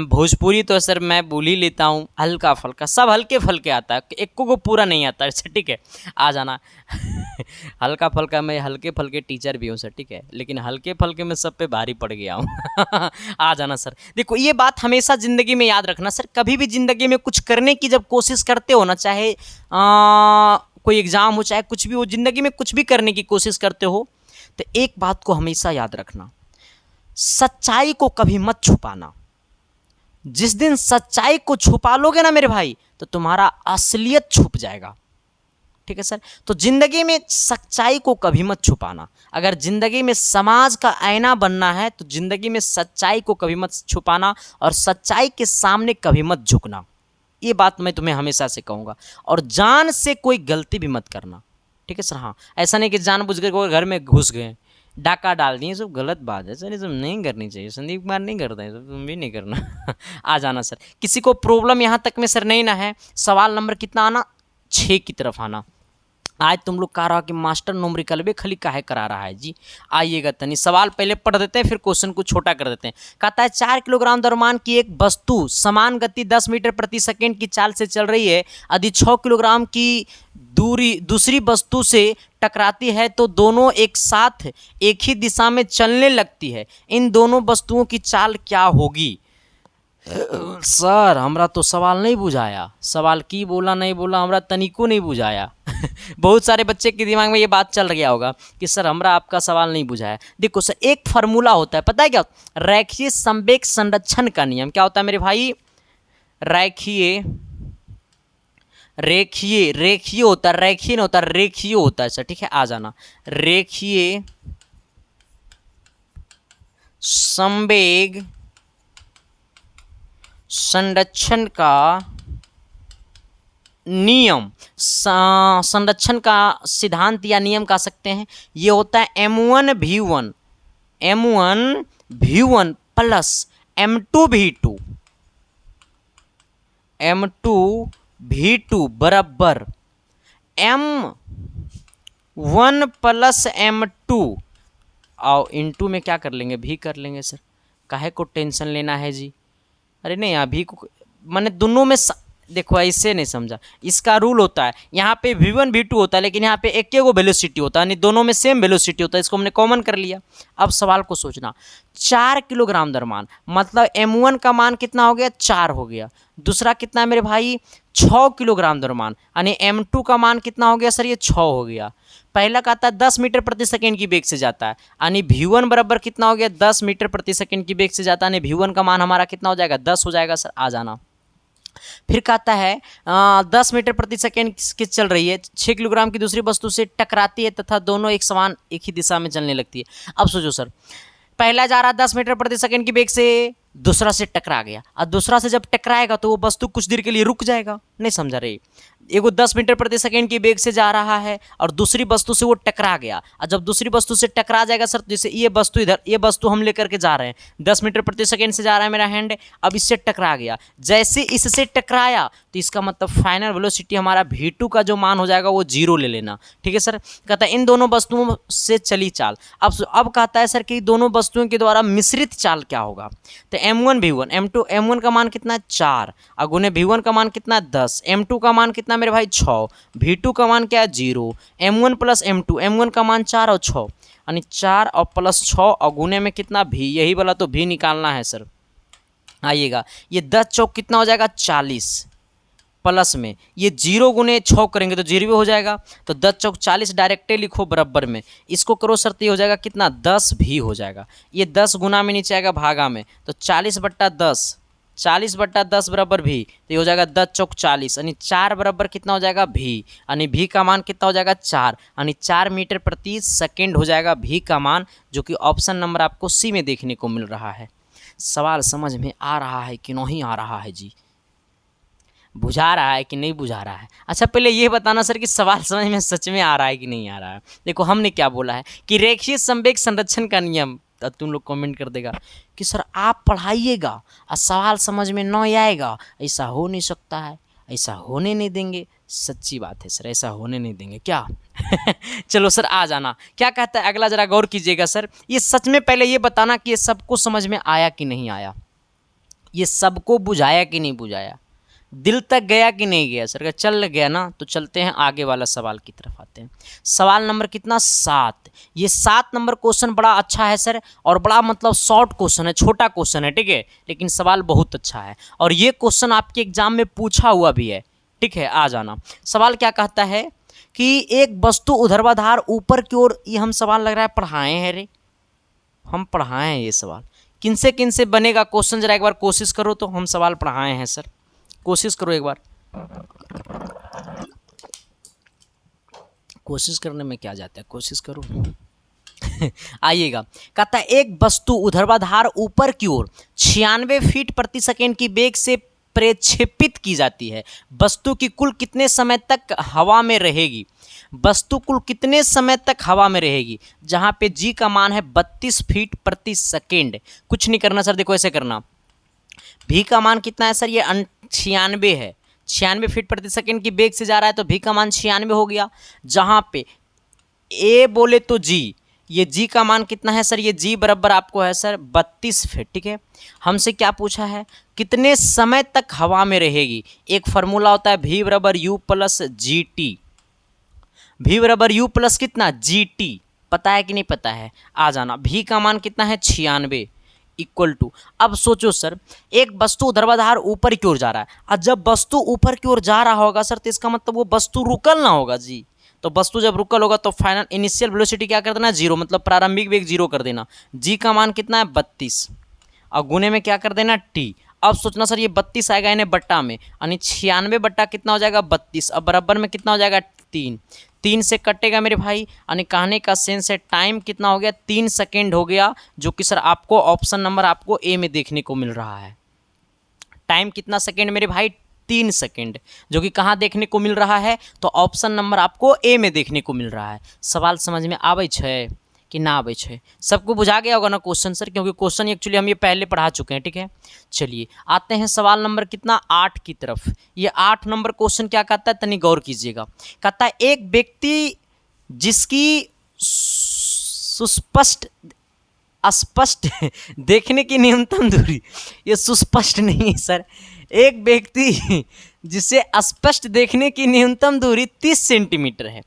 भोजपुरी तो सर मैं बोल ही लेता हूँ हल्का फुल्का, सब हल्के फुल्के आता है, एक को पूरा नहीं आता है सर। ठीक है, आ जाना। हल्का फुल्का, मैं हल्के फुल्के टीचर भी हूँ सर। ठीक है, लेकिन हल्के फुल्के में सब पे भारी पड़ गया हूँ। आ जाना सर। देखो ये बात हमेशा ज़िंदगी में याद रखना सर, कभी भी ज़िंदगी में कुछ करने की जब कोशिश करते हो ना, चाहे कोई एग्ज़ाम हो, चाहे कुछ भी हो, ज़िंदगी में कुछ भी करने की कोशिश करते हो, तो एक बात को हमेशा याद रखना, सच्चाई को कभी मत छुपाना। जिस दिन सच्चाई को छुपा लोगे ना मेरे भाई, तो तुम्हारा असलियत छुप जाएगा। ठीक है सर। तो जिंदगी में सच्चाई को कभी मत छुपाना। अगर जिंदगी में समाज का आईना बनना है तो जिंदगी में सच्चाई को कभी मत छुपाना और सच्चाई के सामने कभी मत झुकना। ये बात मैं तुम्हें हमेशा से कहूँगा। और जान से कोई गलती भी मत करना। ठीक है सर। हाँ, ऐसा नहीं कि जानबूझकर कोई घर में घुस गए, डाका डाल दिए, सब गलत बात है सर, ये सब नहीं करनी चाहिए। संदीप कुमार नहीं करता है, सब तुम भी नहीं करना। आ जाना सर। किसी को प्रॉब्लम यहाँ तक में सर नहीं ना है, सवाल नंबर कितना आना, 6 की तरफ आना। आज तुम लोग कह रहा कि मास्टर न्यूमेरिकल भी खाली काहे करा रहा है जी। आइएगा तनी सवाल पहले पढ़ देते हैं, फिर क्वेश्चन को छोटा कर देते हैं। कहता है 4 किलोग्राम द्रव्यमान की एक वस्तु समान गति 10 मीटर प्रति सेकेंड की चाल से चल रही है। यदि 6 किलोग्राम की दूसरी वस्तु से टकराती है तो दोनों एक साथ एक ही दिशा में चलने लगती है। इन दोनों वस्तुओं की चाल क्या होगी? सर हमरा तो सवाल नहीं बुझाया। सवाल की बोला नहीं बोला हमरा तनिको नहीं बुझाया। बहुत सारे बच्चे के दिमाग में ये बात चल गया होगा कि सर हमरा आपका सवाल नहीं बुझाया। देखो सर, एक फार्मूला होता है, पता है क्या? रैखिक संवेग संरक्षण का नियम क्या होता है मेरे भाई? रेखीय होता है, रेखीय नहीं होता, रेखीय होता है सर। ठीक है, आ जाना। रेखीय संवेग संरक्षण का नियम, संरक्षण का सिद्धांत या नियम कह सकते हैं। ये होता है m1v1 प्लस m2v2 बराबर m1 प्लस m2 और इनटू में क्या कर लेंगे, भी कर लेंगे सर। काहे को टेंशन लेना है जी? अरे नहीं, अभी को मैंने दोनों में देखो ऐसे नहीं समझा। इसका रूल होता है, यहाँ पे v1 v2 होता है, लेकिन यहाँ पे एक वो वेलोसिटी होता है, यानी दोनों में सेम वेलोसिटी होता है। इसको हमने कॉमन कर लिया। अब सवाल को सोचना, 4 किलोग्राम द्रव्यमान मतलब m1 का मान कितना हो गया? 4 हो गया। दूसरा कितना है मेरे भाई? 6 किलोग्राम द्रव्यमान, यानी m2 का मान कितना हो गया सर? ये 6 हो गया। पहला कहता है 10 मीटर प्रति सेकंड की वेग से जाता है, यानी v1 बराबर कितना हो गया? 10 मीटर प्रति सेकंड की वेग से जाता है, यानी v1 का मान हमारा कितना हो जाएगा? 10 हो जाएगा सर। आ जाना। फिर कहता है 10 मीटर प्रति सेकंड की चल रही है, 6 किलोग्राम की दूसरी वस्तु से टकराती है तथा दोनों एक समान एक ही दिशा में चलने लगती है। अब सोचो सर, पहला जा रहा 10 मीटर प्रति सेकंड की वेग से, दूसरा से टकरा गया, और दूसरा से जब टकराएगा तो वो वस्तु कुछ देर के लिए रुक जाएगा। नहीं समझा रहे? एगो 10 मीटर प्रति सेकंड की वेग से जा रहा है और दूसरी वस्तु से वो टकरा गया, और जब दूसरी वस्तु से टकरा जाएगा सर, जैसे ये वस्तु इधर, ये वस्तु हम लेकर के जा रहे हैं, 10 मीटर प्रति सेकंड से जा रहा है मेरा हैंड, अब इससे टकरा गया। जैसे इससे टकराया तो इसका मतलब फाइनल वेलोसिटी हमारा v2 का जो मान हो जाएगा वो 0 ले लेना। ठीक है सर। कहता है इन दोनों वस्तुओं से चली चाल। अब कहता है सर कि दोनों वस्तुओं के द्वारा मिश्रित चाल क्या होगा? तो m1 v1, m1 का मान कितना? 4, और गुने v1 का मान कितना? 10, m2 का मान कितना मेरे भाई? 6, v2 का मान क्या है? 0, m1 प्लस m2, m1 का मान 4 और 6, यानी 4 और प्लस 6 और गुने में कितना? v, यही वाला तो v निकालना है सर। आइएगा, ये 10 चौक कितना हो जाएगा? 40, प्लस में ये 0 गुने 6 करेंगे तो 0 भी हो जाएगा, तो 10 चौक 40 डायरेक्टली लिखो बराबर में, इसको करो सर तो ये हो जाएगा कितना? 10 भी हो जाएगा। ये 10 गुना में नीचे आएगा भागा में, तो 40/10, 40/10 बराबर भी, तो ये हो जाएगा 10 चौक 40, यानी 4 बराबर कितना हो जाएगा? भी, यानी भी का मान कितना हो जाएगा? 4, यानी 4 मीटर प्रति सेकेंड हो जाएगा भी का मान, जो कि ऑप्शन नंबर आपको सी में देखने को मिल रहा है। सवाल समझ में आ रहा है कि नहीं आ रहा है जी? बुझा रहा है कि नहीं बुझा रहा है? अच्छा पहले ये बताना सर कि सवाल समझ में सच में आ रहा है कि नहीं आ रहा है। देखो हमने क्या बोला है कि रेखीय संवेग संरक्षण का नियम, तो तुम लोग कमेंट कर देगा कि सर आप पढ़ाइएगा और सवाल समझ में नहीं आएगा, ऐसा हो नहीं सकता है, ऐसा होने नहीं देंगे। सच्ची बात है सर, ऐसा होने नहीं देंगे क्या? चलो सर आ जाना। क्या कहता है अगला, जरा गौर कीजिएगा सर। ये सच में पहले ये बताना कि ये सबको समझ में आया कि नहीं आया, ये सबको बुझाया कि नहीं बुझाया, दिल तक गया कि नहीं गया सर? चल गया ना, तो चलते हैं आगे वाला सवाल की तरफ आते हैं। सवाल नंबर कितना? 7। ये 7 नंबर क्वेश्चन बड़ा अच्छा है सर, और बड़ा मतलब शॉर्ट क्वेश्चन है, छोटा क्वेश्चन है, ठीक है, लेकिन सवाल बहुत अच्छा है, और ये क्वेश्चन आपके एग्जाम में पूछा हुआ भी है। ठीक है, आ जाना। सवाल क्या कहता है कि एक वस्तु ऊर्ध्वाधर ऊपर की ओर, ये हम सवाल लग रहा है पढ़ाए हैं रे, हम पढ़ाए हैं ये सवाल किनसे बनेगा क्वेश्चन, जरा एक बार कोशिश करो। तो हम सवाल पढ़ाए हैं सर, कोशिश करो एक बार। कोशिश करने में क्या जाता है, कोशिश करो। आइएगा, कहता है एक वस्तु ऊर्ध्वाधर ऊपर की ओर 96 फीट प्रति सेकेंड की वेग से प्रक्षेपित की जाती है। वस्तु की कुल कितने समय तक हवा में रहेगी? वस्तु कुल कितने समय तक हवा में रहेगी? जहां पे जी का मान है 32 फीट प्रति सेकेंड। कुछ नहीं करना सर, देखो ऐसे करना। भी का मान कितना है सर? ये 96 है। 96 फीट प्रति सेकेंड की वेग से जा रहा है तो भी का मान 96 हो गया। जहां पे ए बोले तो जी, ये जी का मान कितना है सर? ये जी बराबर आपको है सर 32 फीट। ठीक है, हमसे क्या पूछा है? कितने समय तक हवा में रहेगी? एक फार्मूला होता है भी बराबर यू प्लस जी टी। भी बराबर यू प्लस कितना? G T. पता है कि नहीं पता है? आ जाना। भी का मान कितना है? 96 इक्वल टू। अब सोचो सर, एक वस्तु ऊर्ध्वाधर ऊपर की ओर जा रहा है, और जब वस्तु ऊपर की ओर जा रहा होगा सर तो इसका मतलब वो वस्तु रुकल ना होगा जी। तो वस्तु जब रुकल होगा तो फाइनल इनिशियल वेलोसिटी क्या कर देना? 0, मतलब प्रारंभिक वेग 0 कर देना। जी का मान कितना है? 32, और गुने में क्या कर देना? टी। अब सोचना सर ये 32 आएगा इन्हें बट्टा में, यानी 96 बट्टा कितना हो जाएगा? 32। अब बराबर में कितना हो जाएगा? 3। 3 से कटेगा मेरे भाई, यानी कहने का सेंस है टाइम कितना हो गया? 3 सेकेंड हो गया, जो कि सर आपको ऑप्शन नंबर आपको ए में देखने को मिल रहा है। टाइम कितना सेकेंड मेरे भाई? 3 सेकेंड, जो कि कहाँ देखने को मिल रहा है? तो ऑप्शन नंबर आपको ए में देखने को मिल रहा है। सवाल समझ में आवे छे कि ना आवे छे? सबको बुझा गया होगा ना क्वेश्चन सर, क्योंकि क्वेश्चन एक्चुअली हम ये पहले पढ़ा चुके हैं। ठीक है, चलिए आते हैं सवाल नंबर कितना? 8 की तरफ। ये 8 नंबर क्वेश्चन क्या कहता है, तनी गौर कीजिएगा। कहता है एक व्यक्ति जिसकी सुस्पष्ट अस्पष्ट देखने की न्यूनतम दूरी, ये सुस्पष्ट नहीं है सर। एक व्यक्ति जिसे स्पष्ट देखने की न्यूनतम दूरी 30 सेंटीमीटर है।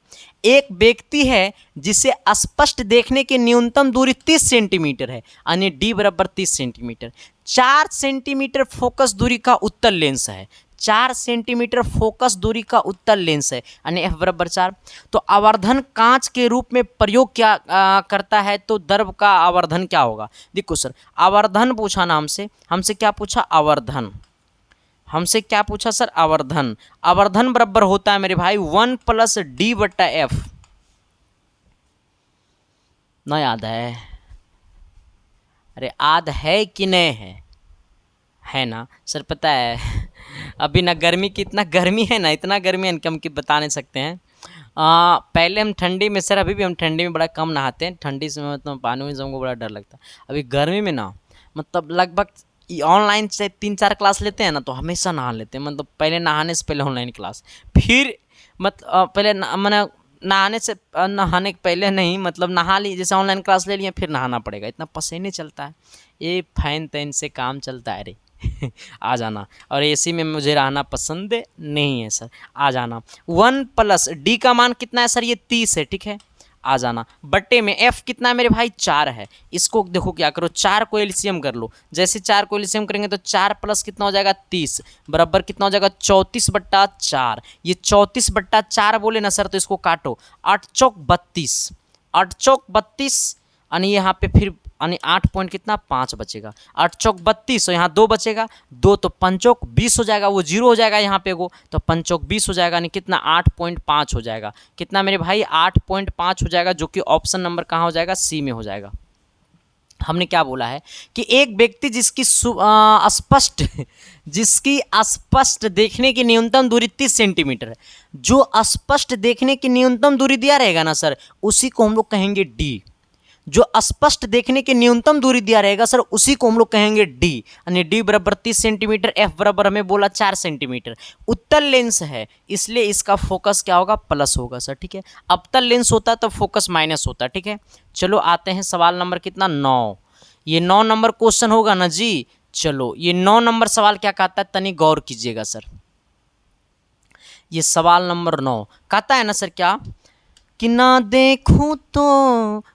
एक व्यक्ति है जिसे स्पष्ट देखने की न्यूनतम दूरी 30 सेंटीमीटर है, यानी डी बराबर 30 सेंटीमीटर। 4 सेंटीमीटर फोकस दूरी का उत्तल लेंस है। 4 सेंटीमीटर फोकस दूरी का उत्तल लेंस है, यानी एफ बराबर 4। तो आवर्धन कांच के रूप में प्रयोग क्या करता है? तो द्रव का आवर्धन क्या होगा? देखो सर, आवर्धन पूछा ना हमसे। हमसे क्या पूछा? आवर्धन। हमसे क्या पूछा सर? आवर्धन। आवर्धन बराबर होता है मेरे भाई 1 प्लस डी बट्टा एफ। ना याद है? अरे याद है कि नहीं है ना सर? पता है अभी ना गर्मी की इतना गर्मी है ना, इतना गर्मी है कि हम बता नहीं सकते हैं। पहले हम ठंडी में सर, अभी भी हम ठंडी में बड़ा कम नहाते हैं। ठंडी से मतलब पानी में हमको बड़ा डर लगता है। अभी गर्मी में ना मतलब लगभग ऑनलाइन से 3-4 क्लास लेते हैं ना, तो हमेशा नहा लेते हैं। मतलब पहले नहाने से पहले ऑनलाइन क्लास, फिर मतलब पहले मैंने नहाने से नहाने के पहले नहीं, मतलब नहा ली, जैसे ऑनलाइन क्लास ले लिया फिर नहाना पड़ेगा। इतना पसीने चलता है, ये फैन तैन से काम चलता है रे। आ जाना। और एसी में मुझे रहना पसंद नहीं है सर। आ जाना। 1 प्लस डी का मान कितना है सर? ये 30 है। ठीक है, आ जाना। बट्टे में एफ कितना है मेरे भाई? 4 है। इसको देखो क्या करो, 4 को एलसीएम कर लो। जैसे 4 को एलसीएम करेंगे तो 4 प्लस कितना हो जाएगा? 30 बराबर कितना हो जाएगा? 34/4। ये 34/4 बोले ना सर, तो इसको काटो। 8 चौक 32, 8 चौक 32, यानी यहाँ पे फिर यानी 8 पॉइंट कितना? 5 बचेगा। 8 चौक 32, और यहाँ 2 बचेगा। 2 तो 5 चौक 20 हो जाएगा, वो 0 हो जाएगा यहाँ पे वो, तो 5 चौक 20 हो जाएगा, यानी कितना? 8.5 हो जाएगा। कितना मेरे भाई? 8.5 हो जाएगा, जो कि ऑप्शन नंबर कहाँ हो जाएगा? सी में हो जाएगा। हमने क्या बोला है कि एक व्यक्ति जिसकी स्पष्ट देखने की न्यूनतम दूरी 30 सेंटीमीटर है। जो स्पष्ट देखने की न्यूनतम दूरी दिया रहेगा ना सर, उसी को हम लोग कहेंगे डी। जो स्पष्ट देखने की न्यूनतम दूरी दिया रहेगा सर, उसी को हम लोग कहेंगे डी, यानी डी बराबर 30 सेंटीमीटर। एफ बराबर हमें बोला 4 सेंटीमीटर। उत्तल लेंस है, इसलिए इसका फोकस क्या होगा? प्लस होगा सर। ठीक है, अवतल लेंस होता तो फोकस माइनस होता। ठीक है, चलो आते हैं सवाल नंबर कितना? 9। ये 9 नंबर क्वेश्चन होगा ना जी। चलो ये 9 नंबर सवाल क्या कहता है, तनी गौर कीजिएगा सर। ये सवाल नंबर 9 कहता है ना सर क्या कि ना देखूं तो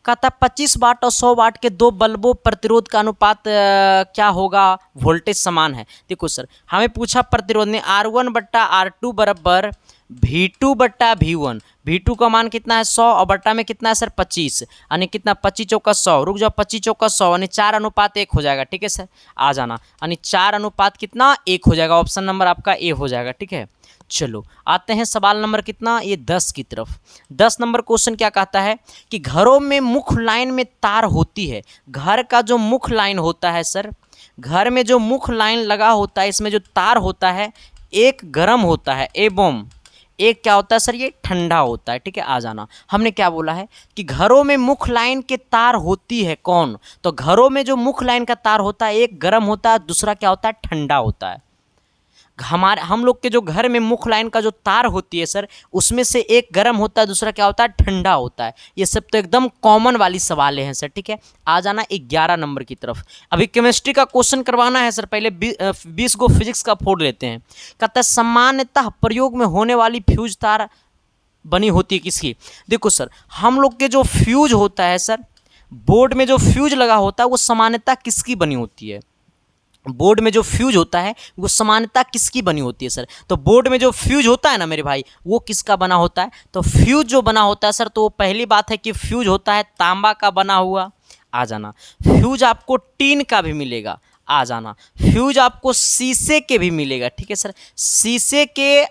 कहता 25 वाट और 100 वाट के 2 बल्बों प्रतिरोध का अनुपात क्या होगा? वोल्टेज समान है। देखो सर, हमें पूछा प्रतिरोध ने R1/R2 बराबर V2/V1, V2 का मान कितना है 100 और बट्टा में कितना है सर 25, यानी कितना 25 चौका 100, रुक जाओ 25 चौका 100 यानी 4:1 हो जाएगा। ठीक है सर, आ जाना, यानी 4 कितना 1 हो जाएगा। ऑप्शन नंबर आपका ए हो जाएगा। ठीक है, चलो आते हैं सवाल नंबर कितना, ये 10 की तरफ। 10 नंबर क्वेश्चन क्या कहता है कि घरों में मुख्य लाइन में तार होती है। घर का जो मुख्य लाइन होता है सर, घर में जो मुख्य लाइन लगा होता है, इसमें जो तार होता है, एक गर्म होता है एवं एक क्या होता है सर, ये ठंडा होता है। ठीक है, आ जाना। हमने क्या बोला है कि घरों में मुख्य लाइन के तार होती है कौन, तो घरों में जो मुख्य लाइन का तार होता है एक गर्म होता है, दूसरा क्या होता है ठंडा होता है। हम लोग के जो घर में मुख्य लाइन का जो तार होती है सर, उसमें से एक गर्म होता है, दूसरा क्या होता है ठंडा होता है। ये सब तो एकदम कॉमन वाली सवालें हैं सर। ठीक है, आ जाना 11 नंबर की तरफ। अभी केमिस्ट्री का क्वेश्चन करवाना है सर, पहले 20 को फिजिक्स का फोड़ लेते हैं। कहता है सामान्यतः प्रयोग में होने वाली फ्यूज तार बनी होती है किसकी। देखो सर, हम लोग के जो फ्यूज होता है सर, बोर्ड में जो फ्यूज लगा होता है वो सामान्यतः किसकी बनी होती है। बोर्ड में जो फ्यूज होता है वो सामान्यतः किसकी बनी होती है सर, तो बोर्ड में जो फ्यूज होता है ना मेरे भाई, वो किसका बना होता है, तो फ्यूज जो बना होता है सर, तो वो पहली बात है कि फ्यूज होता है तांबा का बना हुआ। आ जाना। फ्यूज आपको टीन का भी मिलेगा। आ जाना। फ्यूज आपको शीशे के भी मिलेगा। ठीक है सर, शीशे के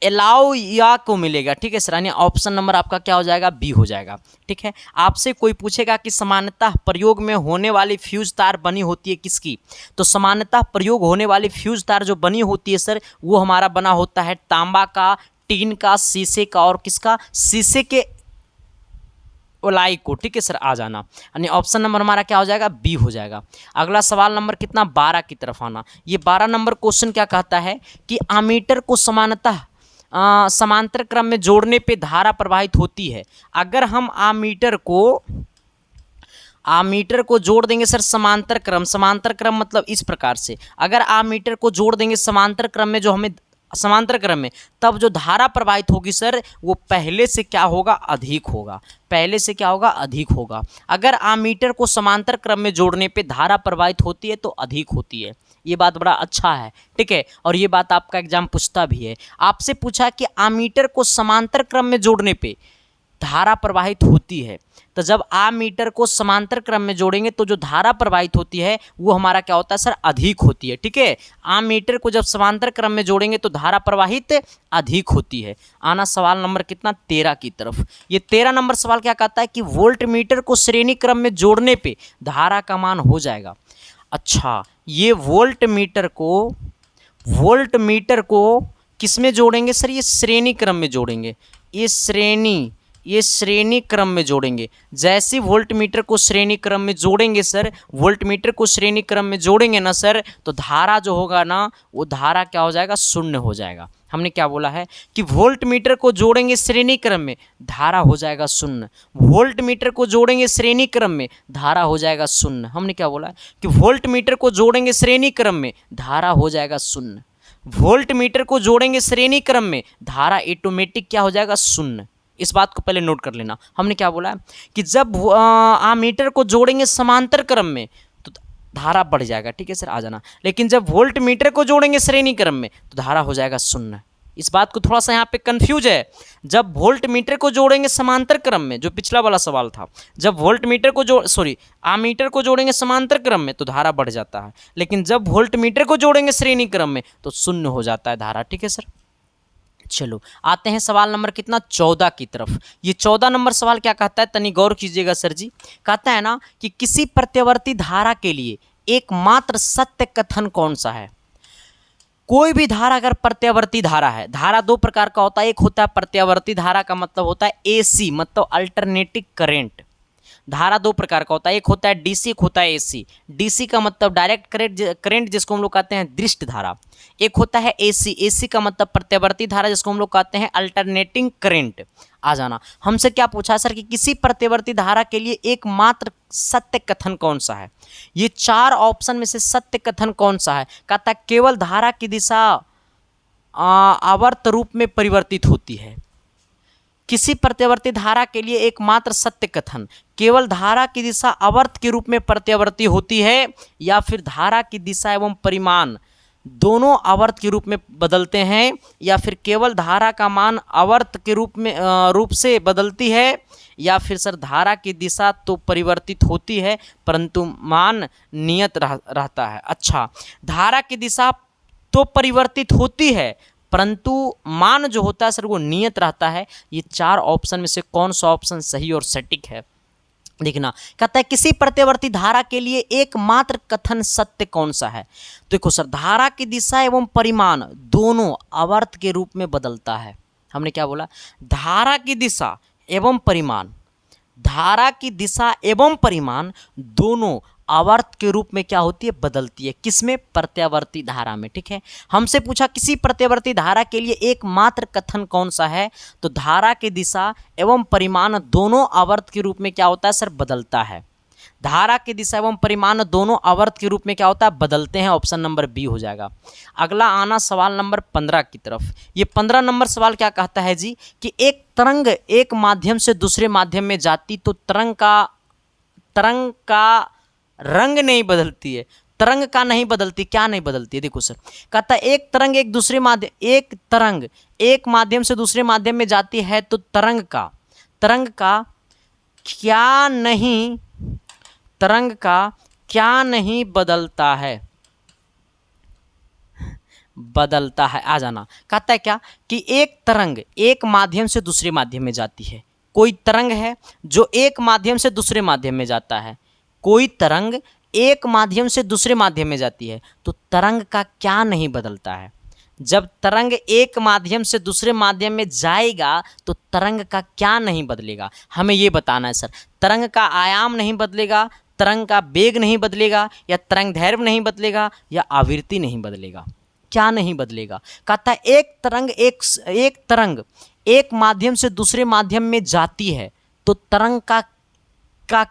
एलाउ या को मिलेगा। ठीक है सर, यानी ऑप्शन नंबर आपका क्या हो जाएगा, बी हो जाएगा। ठीक है, आपसे कोई पूछेगा कि सामान्यतः प्रयोग में होने वाली फ्यूज तार बनी होती है किसकी, तो सामान्यतः प्रयोग होने वाली फ्यूज तार जो बनी होती है सर, वो हमारा बना होता है तांबा का, टीन का, शीशे का और किसका, शीशे के ओलाई को। ठीक है सर, आ जाना, यानी ऑप्शन नंबर हमारा क्या हो जाएगा, बी हो जाएगा। अगला सवाल नंबर कितना 12 की तरफ आना। ये 12 नंबर क्वेश्चन क्या कहता है कि अमीटर को समानतः समांतर क्रम में जोड़ने पे धारा प्रवाहित होती है। अगर हम अमीटर को जोड़ देंगे सर समांतर क्रम मतलब इस प्रकार से, अगर अमीटर को जोड़ देंगे समांतर क्रम में, जो हमें समांतर क्रम में, तब जो धारा प्रवाहित होगी सर वो पहले से क्या होगा, अधिक होगा। पहले से क्या होगा, अधिक होगा। अगर अमीटर को समांतर क्रम में जोड़ने पे धारा प्रवाहित होती है तो अधिक होती है। ये बात बड़ा अच्छा है। ठीक है, और ये बात आपका एग्जाम पूछता भी है। आपसे पूछा कि अमीटर को समांतर क्रम में जोड़ने पे धारा प्रवाहित होती है, तो जब अमीटर को समांतर क्रम में जोड़ेंगे तो जो धारा प्रवाहित होती है वो हमारा क्या होता है सर, अधिक होती है। ठीक है, अमीटर को जब समांतर क्रम में जोड़ेंगे तो धारा प्रवाहित अधिक होती है। आना सवाल नंबर कितना 13 की तरफ। ये 13 नंबर सवाल क्या कहता है कि वोल्ट मीटर को श्रेणी क्रम में जोड़ने पे धारा का मान हो जाएगा। अच्छा, ये वोल्ट मीटर को किस में जोड़ेंगे सर, ये श्रेणी क्रम में जोड़ेंगे। ये श्रेणी क्रम में जोड़ेंगे। जैसे वोल्ट मीटर को श्रेणी क्रम में जोड़ेंगे सर, वोल्ट मीटर को श्रेणी क्रम में जोड़ेंगे ना सर, तो धारा जो होगा ना, वो धारा क्या हो जाएगा, शून्य हो जाएगा। हमने क्या बोला है कि वोल्ट मीटर को जोड़ेंगे श्रेणी क्रम में, धारा हो जाएगा शून्य। वोल्ट मीटर को जोड़ेंगे श्रेणी क्रम में, धारा हो जाएगा शून्य। हमने क्या बोला है कि वोल्ट मीटर को जोड़ेंगे श्रेणी क्रम में, धारा हो जाएगा शून्य। वोल्ट मीटर को जोड़ेंगे श्रेणी क्रम में, धारा ऑटोमेटिक क्या हो जाएगा, शून्य। इस बात को पहले नोट कर लेना। हमने क्या बोला कि जब मीटर को जोड़ेंगे समांतर क्रम में तो धारा बढ़ जाएगा। ठीक है सर, आ जाना। लेकिन जब वोल्ट मीटर को जोड़ेंगे श्रेणी क्रम में तो धारा हो जाएगा शून्य। इस बात को थोड़ा सा यहाँ पे कंफ्यूज है। जब वोल्ट मीटर को जोड़ेंगे समांतर क्रम में, जो पिछला वाला सवाल था, जब वोल्ट मीटर को मीटर को जोड़ेंगे समांतर क्रम में तो धारा बढ़ जाता है, लेकिन जब वोल्ट मीटर को जोड़ेंगे श्रेणी क्रम में तो शून्य हो जाता है धारा। ठीक है सर, चलो आते हैं सवाल नंबर कितना 14 की तरफ। ये 14 नंबर सवाल क्या कहता है, तनी गौर कीजिएगा सर जी। कहता है ना कि किसी प्रत्यावर्ती धारा के लिए एकमात्र सत्य कथन कौन सा है। कोई भी धारा अगर प्रत्यावर्ती धारा है, धारा दो प्रकार का होता है। एक होता है प्रत्यावर्ती धारा का मतलब होता है एसी, मतलब अल्टरनेटिंग करंट। धारा दो प्रकार का होता है, एक होता है डीसी, एक होता है एसी। डीसी का मतलब डायरेक्ट करंट जिसको हम लोग कहते हैं दृष्ट धारा। एक होता है एसी, एसी का मतलब प्रत्यावर्ती धारा जिसको हम लोग कहते हैं अल्टरनेटिंग करंट। आ जाना। हमसे क्या पूछा सर कि किसी प्रत्यावर्ती धारा के लिए एकमात्र सत्य कथन कौन सा है। ये 4 ऑप्शन में से सत्य कथन कौन सा है। कहता है केवल धारा की दिशा आवर्त रूप में परिवर्तित होती है। किसी प्रत्यावर्ती धारा के लिए एकमात्र सत्य कथन, केवल धारा की दिशा आवर्त के रूप में प्रत्यावर्ती होती है, या फिर धारा की दिशा एवं परिमाण दोनों आवर्त के रूप में बदलते हैं, या फिर केवल धारा का मान आवर्त के रूप से बदलती है, या फिर सर धारा की दिशा तो परिवर्तित होती है परंतु मान नियत रहता है। अच्छा, धारा की दिशा तो परिवर्तित होती है परंतु मान जो होता है सर वो नियत रहता है। ये चार ऑप्शन में से कौन सा ऑप्शन सही और सटीक है देखना। कहता है किसी प्रत्यवर्ती धारा के लिए एकमात्र कथन सत्य कौन सा है। तो देखो सर, धारा की दिशा एवं परिमाण दोनों आवर्त के रूप में बदलता है। हमने क्या बोला, धारा की दिशा एवं परिमाण, धारा की दिशा एवं परिमाण दोनों आवर्त के रूप में क्या होती है, बदलती है। किसमें, प्रत्यावर्ती धारा में। ठीक है, हमसे पूछा किसी प्रत्यावर्ती धारा के लिए एकमात्र कथन कौन सा है, तो धारा की दिशा एवं परिमाण दोनों आवर्त के रूप में क्या होता है सर, बदलता है। धारा की दिशा एवं परिमाण दोनों आवर्त के रूप में क्या होता है, बदलते हैं। ऑप्शन नंबर बी हो जाएगा। अगला आना सवाल नंबर 15 की तरफ। ये 15 नंबर सवाल क्या कहता है जी, कि एक तरंग एक माध्यम से दूसरे माध्यम में जाती तो तरंग का रंग नहीं बदलती है। तरंग का नहीं बदलती, क्या नहीं बदलती है, देखो सर, कहता है एक तरंग एक माध्यम से दूसरे माध्यम में जाती है तो तरंग का क्या नहीं बदलता है, आ जाना। कहता है क्या, कि एक तरंग एक माध्यम से दूसरे माध्यम में जाती है। कोई तरंग है जो एक माध्यम से दूसरे माध्यम में जाता है, कोई तरंग एक माध्यम से दूसरे माध्यम में जाती है तो तरंग का क्या नहीं बदलता है। जब तरंग एक माध्यम से दूसरे माध्यम में जाएगा तो तरंग का क्या नहीं बदलेगा, हमें ये बताना है सर। तरंग का आयाम नहीं बदलेगा, तरंग का वेग नहीं बदलेगा, या तरंग दैर्घ्य नहीं बदलेगा, या आवृत्ति नहीं बदलेगा, क्या नहीं बदलेगा। कहता है एक तरंग एक माध्यम से दूसरे माध्यम में जाती है तो तरंग का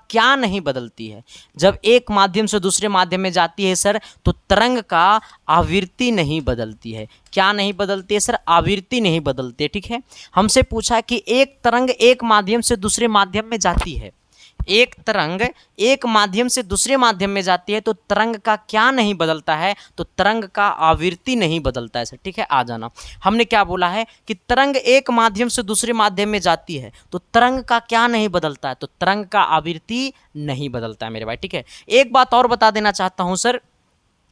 क्या नहीं बदलती है। जब एक माध्यम से दूसरे माध्यम में जाती है सर तो तरंग का आवृत्ति नहीं बदलती है। क्या नहीं बदलती है सर, आवृत्ति नहीं बदलती है। ठीक है, हमसे पूछा कि एक तरंग एक माध्यम से दूसरे माध्यम में जाती है, एक तरंग एक माध्यम से दूसरे माध्यम में जाती है तो तरंग का क्या नहीं बदलता है, तो तरंग का आवृत्ति नहीं बदलता है सर। ठीक है, आ जाना। हमने क्या बोला है कि तरंग एक माध्यम से दूसरे माध्यम में जाती है तो तरंग का क्या नहीं बदलता है, तो तरंग का आवृत्ति नहीं बदलता है मेरे भाई। ठीक है, एक बात और बता देना चाहता हूं सर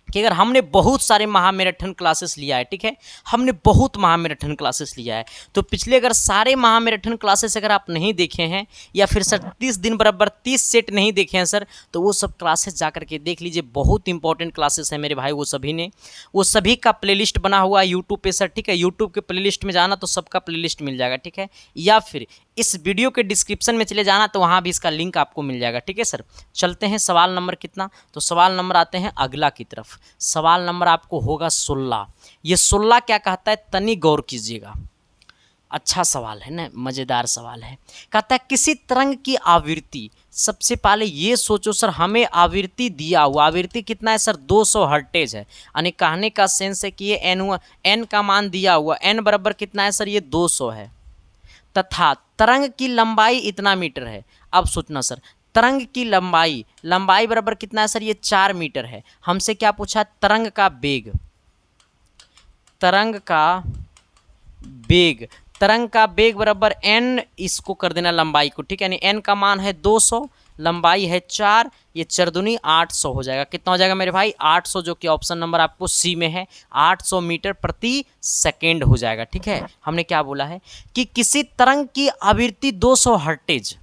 कि अगर हमने बहुत सारे महामैराथन क्लासेस लिया है, ठीक है, हमने बहुत महामैराथन क्लासेस लिया है, तो पिछले अगर सारे महामैराथन क्लासेस अगर आप नहीं देखे हैं, या फिर सर 30 दिन बराबर 30 सेट नहीं देखे हैं सर, तो वो सब क्लासेस जा करके देख लीजिए। बहुत इंपॉर्टेंट क्लासेस है मेरे भाई, वो सभी का प्लेलिस्ट बना हुआ है यूट्यूब पे सर। ठीक है, यूट्यूब के प्लेलिस्ट में जाना तो सबका प्लेलिस्ट मिल जाएगा। ठीक है, या फिर इस वीडियो के डिस्क्रिप्शन में चले जाना तो वहाँ भी इसका लिंक आपको मिल जाएगा। ठीक है सर, चलते हैं सवाल नंबर कितना, तो सवाल नंबर आते हैं अगला की तरफ। सवाल नंबर आपको होगा 16। ये 16 क्या कहता है, तनी गौर कीजिएगा। अच्छा सवाल है ना, मज़ेदार सवाल है। कहता है किसी तरंग की आवृत्ति, सबसे पहले ये सोचो सर, हमें आवृत्ति दिया हुआ, आवृत्ति कितना है सर, 200 हर्टेज है। यानी कहने का सेंस है कि ये एन का मान दिया हुआ, एन बराबर कितना है सर, ये 200 है, तथा तरंग की लंबाई इतना मीटर है। अब सोचना सर, तरंग की लंबाई बराबर कितना है सर, ये 4 मीटर है। हमसे क्या पूछा, तरंग का बेग बराबर n, इसको कर देना लंबाई को। ठीक है, यानी n का मान है 200, लंबाई है 4, ये 4 दूनी 800 हो जाएगा। कितना हो जाएगा मेरे भाई, 800, जो कि ऑप्शन नंबर आपको सी में है, 800 मीटर प्रति सेकेंड हो जाएगा। ठीक है, हमने क्या बोला है कि किसी तरंग की आवृत्ति 200 हर्टेज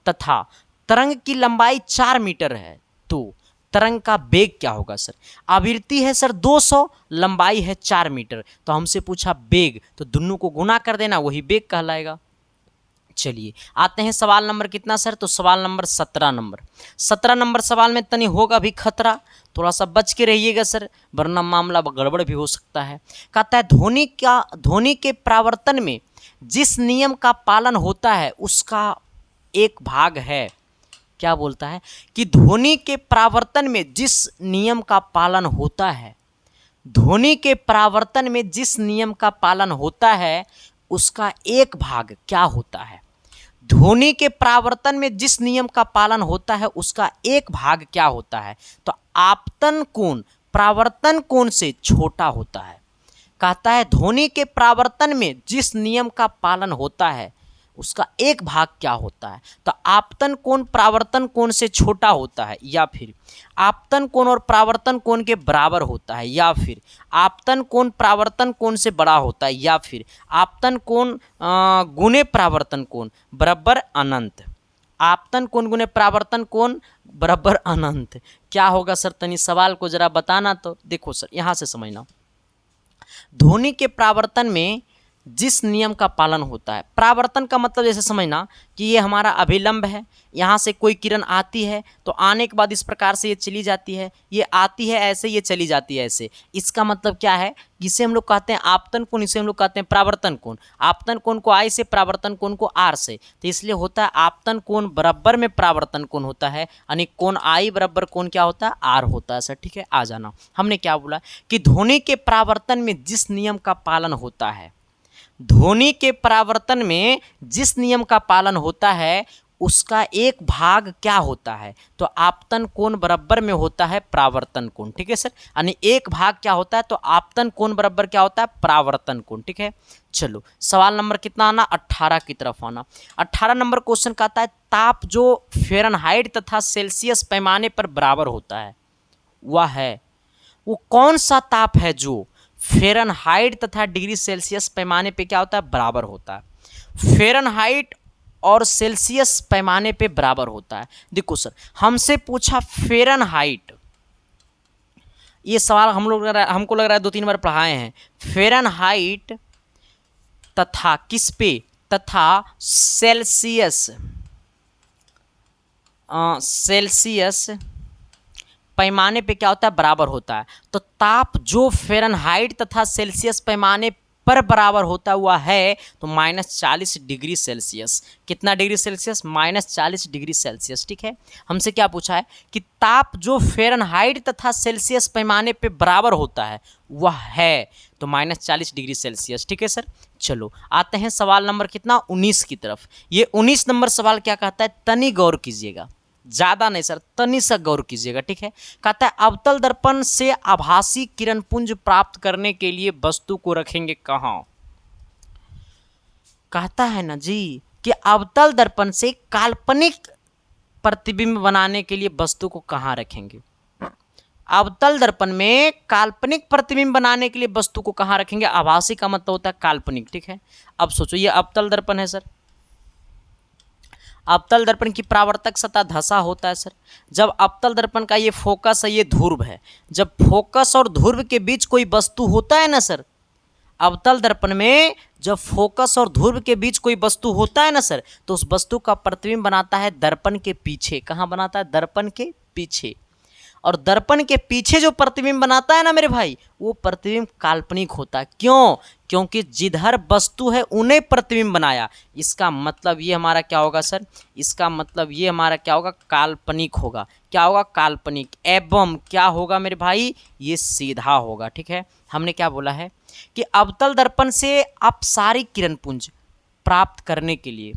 तथा तरंग की लंबाई 4 मीटर है, तो तरंग का वेग क्या होगा सर। आवृत्ति है सर 200, लंबाई है 4 मीटर, तो हमसे पूछा वेग, तो दोनों को गुना कर देना, वही वेग कहलाएगा। चलिए आते हैं सवाल नंबर कितना सर, तो सवाल नंबर 17 नंबर सवाल में तनी होगा भी खतरा, थोड़ा सा बच के रहिएगा सर, वरना मामला गड़बड़ भी हो सकता है। कहता है ध्वनि के परावर्तन में जिस नियम का पालन होता है उसका एक भाग है। क्या बोलता है कि ध्वनि के परावर्तन में जिस नियम का पालन होता है, ध्वनि के परावर्तन में जिस नियम का पालन होता है उसका एक भाग क्या होता है। ध्वनि के परावर्तन में जिस नियम का पालन होता है उसका एक भाग क्या होता है, तो आपतन कोण परावर्तन कोण से छोटा होता है। कहता है ध्वनि के परावर्तन में जिस नियम का पालन होता है उसका एक भाग क्या होता है। तो आपतन कोण परावर्तन कोण से छोटा होता है, या फिर आपतन कोण और परावर्तन कोण के बराबर होता है, या फिर आपतन कोण परावर्तन कोण से बड़ा होता है, या फिर आपतन कोण गुणे परावर्तन कोण बराबर अनंत। आपतन कोण गुणे परावर्तन कोण बराबर अनंत क्या होगा सर? तनी सवाल को जरा बताना। तो देखो सर, यहाँ से समझना, ध्वनि के परावर्तन में जिस नियम का पालन होता है, परावर्तन का मतलब जैसे समझना कि ये हमारा अभिलंब है, यहाँ से कोई किरण आती है तो आने के बाद इस प्रकार से ये चली जाती है, ये आती है ऐसे, ये चली जाती है ऐसे। इसका मतलब क्या है? इसे हम लोग कहते हैं आपतन कोण, इसे हम लोग कहते हैं परावर्तन कोण। आपतन कोण को आई से, परावर्तन कोण को आर से, तो इसलिए होता है आपतन कोण बराबर में परावर्तन कोण होता है, यानी कोण आई बराबर कोण क्या होता है? आर होता है सर। ठीक है, आ जाना। हमने क्या बोला कि ध्वनि के परावर्तन में जिस नियम का पालन होता है, ध्वनि के परावर्तन में जिस नियम का पालन होता है उसका एक भाग क्या होता है? तो आपतन कोण बराबर में होता है परावर्तन कोण। ठीक है सर, यानी एक भाग क्या होता है? तो आपतन कोण बराबर क्या होता है? परावर्तन कोण। ठीक है, चलो सवाल नंबर कितना आना? 18 की तरफ आना। 18 नंबर क्वेश्चन कहता है ताप जो फ़ारेनहाइट तथा सेल्सियस पैमाने पर बराबर होता है वह है, वो कौन सा ताप है जो फ़ारेनहाइट तथा डिग्री सेल्सियस पैमाने पे क्या होता है? बराबर होता है। फ़ारेनहाइट और सेल्सियस पैमाने पे बराबर होता है। देखो सर, हमसे पूछा फ़ारेनहाइट, ये सवाल हमको लग रहा है 2-3 बार पढ़ाए हैं। फ़ारेनहाइट तथा किस पे? तथा सेल्सियस, सेल्सियस पैमाने पे क्या होता है? बराबर होता है। तो ताप जो फ़ारेनहाइट तथा सेल्सियस पैमाने पर बराबर होता हुआ है तो -40 डिग्री सेल्सियस। कितना डिग्री सेल्सियस? -40 degree Celsius. ठीक है, हमसे क्या पूछा है कि ताप जो फ़ारेनहाइट तथा सेल्सियस पैमाने पे बराबर होता है वह है, तो -40 डिग्री सेल्सियस। ठीक है सर, चलो आते हैं सवाल नंबर कितना? 19 की तरफ। ये 19 नंबर सवाल क्या कहता है? तनी गौर कीजिएगा, ज़्यादा नहीं सर, तनी सा गौर कीजिएगा। ठीक है, कहता है अवतल दर्पण से आभासी किरण पुंज प्राप्त करने के लिए वस्तु को रखेंगे कहाँ? कहता है ना जी कि अवतल दर्पण से काल्पनिक प्रतिबिंब बनाने के लिए वस्तु को कहाँ रखेंगे? अवतल दर्पण में काल्पनिक प्रतिबिंब बनाने के लिए वस्तु को कहाँ रखेंगे? आभासी का मतलब होता है काल्पनिक। ठीक है, अब सोचो, ये अवतल दर्पण है सर, अवतल दर्पण की परावर्तक सतह धसा होता है सर। जब अवतल दर्पण का ये फोकस है, ये ध्रुव है, जब फोकस और ध्रुव के बीच कोई वस्तु होता है ना सर, अवतल दर्पण में जब फोकस और ध्रुव के बीच कोई वस्तु होता है ना सर, तो उस वस्तु का प्रतिबिंब बनाता है दर्पण के पीछे। कहाँ बनाता है? दर्पण के पीछे। और दर्पण के पीछे जो प्रतिबिंब बनाता है ना मेरे भाई, वो प्रतिबिंब काल्पनिक होता है। क्यों? क्योंकि जिधर वस्तु है उन्हें प्रतिबिंब बनाया। इसका मतलब ये हमारा क्या होगा सर? इसका मतलब ये हमारा क्या होगा? काल्पनिक होगा। क्या होगा? काल्पनिक। एवं क्या होगा मेरे भाई? ये सीधा होगा। ठीक है, हमने क्या बोला है कि अवतल दर्पण से अपसारी किरण पुंज प्राप्त करने के लिए,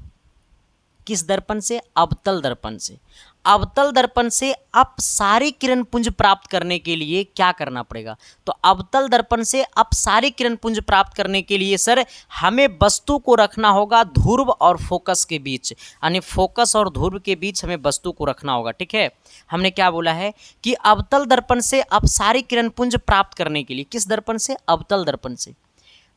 किस दर्पण से? अवतल दर्पण से। अवतल दर्पण से अपसारी किरण पुंज प्राप्त करने के लिए क्या करना पड़ेगा? तो अवतल दर्पण से अपसारी किरण पुंज प्राप्त करने के लिए सर हमें वस्तु को रखना होगा ध्रुव और फोकस के बीच, यानी फोकस और ध्रुव के बीच हमें वस्तु को रखना होगा। ठीक है, हमने क्या बोला है कि अवतल दर्पण से अपसारी किरण पुंज प्राप्त करने के लिए, किस दर्पण से? अवतल दर्पण से।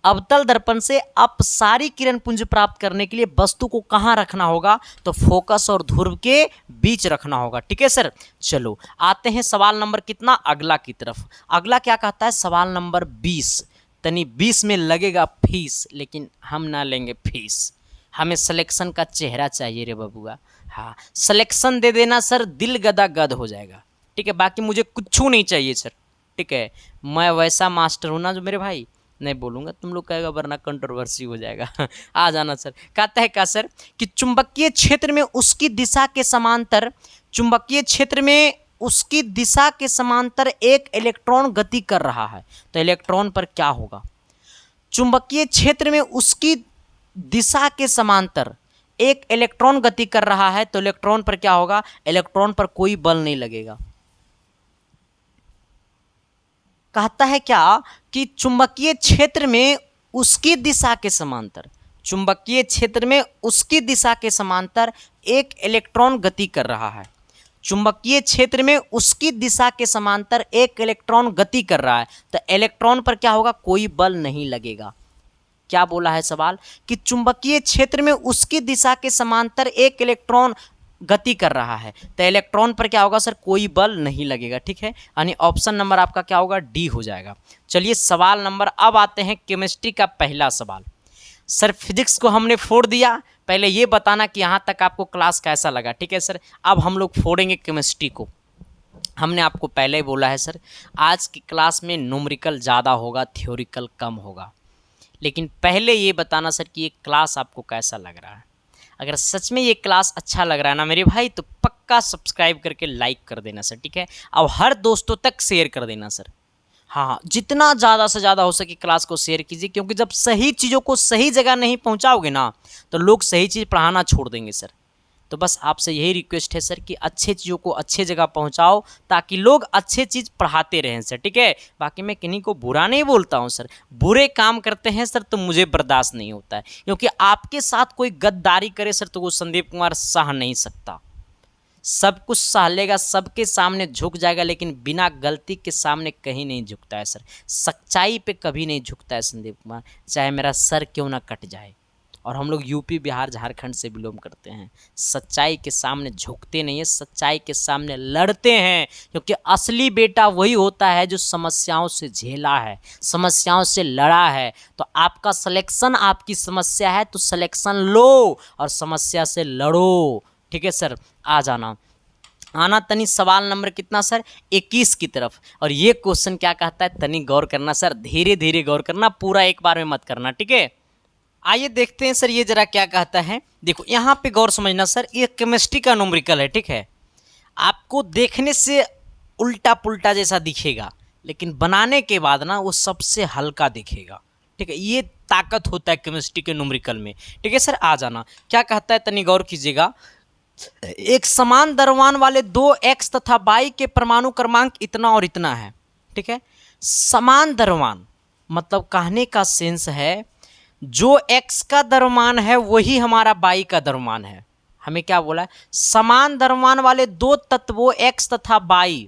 अवतल दर्पण से अपसारी किरण पुंज प्राप्त करने के लिए वस्तु को कहाँ रखना होगा? तो फोकस और ध्रुव के बीच रखना होगा। ठीक है सर, चलो आते हैं सवाल नंबर कितना? अगला की तरफ। अगला क्या कहता है? सवाल नंबर 20। तनी 20 में लगेगा फीस, लेकिन हम ना लेंगे फीस, हमें सिलेक्शन का चेहरा चाहिए रे बबुआ। हाँ, सिलेक्शन दे देना सर, दिल गदा गद हो जाएगा। ठीक है, बाकी मुझे कुछ नहीं चाहिए सर। ठीक है, मैं वैसा मास्टर हूँ ना जो मेरे भाई, नहीं बोलूँगा, तुम लोग कहेगा वरना कंट्रोवर्सी हो जाएगा। आ जाना सर। कहता है क्या सर कि चुंबकीय क्षेत्र में उसकी दिशा के समांतर, चुंबकीय क्षेत्र में उसकी दिशा के समांतर एक इलेक्ट्रॉन गति कर रहा है, तो इलेक्ट्रॉन पर क्या होगा? चुंबकीय क्षेत्र में उसकी दिशा के समांतर एक इलेक्ट्रॉन गति कर रहा है, तो इलेक्ट्रॉन पर क्या होगा? इलेक्ट्रॉन पर कोई बल नहीं लगेगा। कहता है क्या कि चुंबकीय क्षेत्र में उसकी दिशा के समांतर, चुंबकीय क्षेत्र में उसकी दिशा के समांतर एक इलेक्ट्रॉन गति कर रहा है। चुंबकीय क्षेत्र में उसकी दिशा के समांतर एक इलेक्ट्रॉन गति कर रहा है, तो इलेक्ट्रॉन पर क्या होगा, कोई बल नहीं लगेगा। क्या बोला है सवाल कि चुंबकीय क्षेत्र में उसकी दिशा के समांतर एक इलेक्ट्रॉन गति कर रहा है, तो इलेक्ट्रॉन पर क्या होगा सर, कोई बल नहीं लगेगा। ठीक है, यानी ऑप्शन नंबर आपका क्या होगा, डी हो जाएगा। चलिए सवाल नंबर, अब आते हैं केमिस्ट्री का पहला सवाल। सर फिजिक्स को हमने फोड़ दिया, पहले ये बताना कि यहाँ तक आपको क्लास कैसा लगा। ठीक है सर, अब हम लोग फोड़ेंगे केमिस्ट्री को। हमने आपको पहले ही बोला है सर, आज की क्लास में न्यूमेरिकल ज़्यादा होगा, थ्योरिकल कम होगा। लेकिन पहले ये बताना सर कि ये क्लास आपको कैसा लग रहा है। अगर सच में ये क्लास अच्छा लग रहा है ना मेरे भाई, तो पक्का सब्सक्राइब करके लाइक कर देना सर। ठीक है, और हर दोस्तों तक शेयर कर देना सर। हाँ, जितना ज़्यादा से ज़्यादा हो सके क्लास को शेयर कीजिए, क्योंकि जब सही चीज़ों को सही जगह नहीं पहुँचाओगे ना, तो लोग सही चीज़ पढ़ाना छोड़ देंगे सर। तो बस आपसे यही रिक्वेस्ट है सर कि अच्छे चीज़ों को अच्छे जगह पहुंचाओ, ताकि लोग अच्छे चीज़ पढ़ाते रहें सर। ठीक है, बाकी मैं किन्हीं को बुरा नहीं बोलता हूं सर, बुरे काम करते हैं सर तो मुझे बर्दाश्त नहीं होता है, क्योंकि आपके साथ कोई गद्दारी करे सर तो वो संदीप कुमार सह नहीं सकता। सब कुछ सह लेगा, सबके सामने झुक जाएगा, लेकिन बिना गलती के सामने कहीं नहीं झुकता है सर। सच्चाई पे कभी नहीं झुकता है संदीप कुमार, चाहे मेरा सर क्यों ना कट जाए। और हम लोग यूपी, बिहार, झारखंड से बिलोंग करते हैं। सच्चाई के सामने झुकते नहीं है, सच्चाई के सामने लड़ते हैं, क्योंकि असली बेटा वही होता है जो समस्याओं से झेला है, समस्याओं से लड़ा है। तो आपका सिलेक्शन, आपकी समस्या है तो सिलेक्शन लो और समस्या से लड़ो। ठीक है सर, आ जाना आना तनी सवाल नंबर कितना सर, 21 की तरफ। और ये क्वेश्चन क्या कहता है, तनी गौर करना सर, धीरे धीरे गौर करना, पूरा एक बार में मत करना। ठीक है, आइए देखते हैं सर ये जरा क्या कहता है। देखो यहाँ पे गौर समझना सर, ये केमिस्ट्री का न्यूमेरिकल है। ठीक है, आपको देखने से उल्टा पुल्टा जैसा दिखेगा, लेकिन बनाने के बाद ना वो सबसे हल्का दिखेगा। ठीक है, ये ताकत होता है केमिस्ट्री के न्यूमेरिकल में। ठीक है सर, आ जाना क्या कहता है, तनी गौर कीजिएगा। एक समान द्रव्यमान वाले दो एक्स तथा वाई के परमाणु क्रमांक इतना और इतना है। ठीक है, समान द्रव्यमान मतलब कहने का सेंस है, जो x का द्रव्यमान है वही हमारा y का द्रव्यमान है। हमें क्या बोला है, समान द्रव्यमान वाले दो तत्वों x तथा y,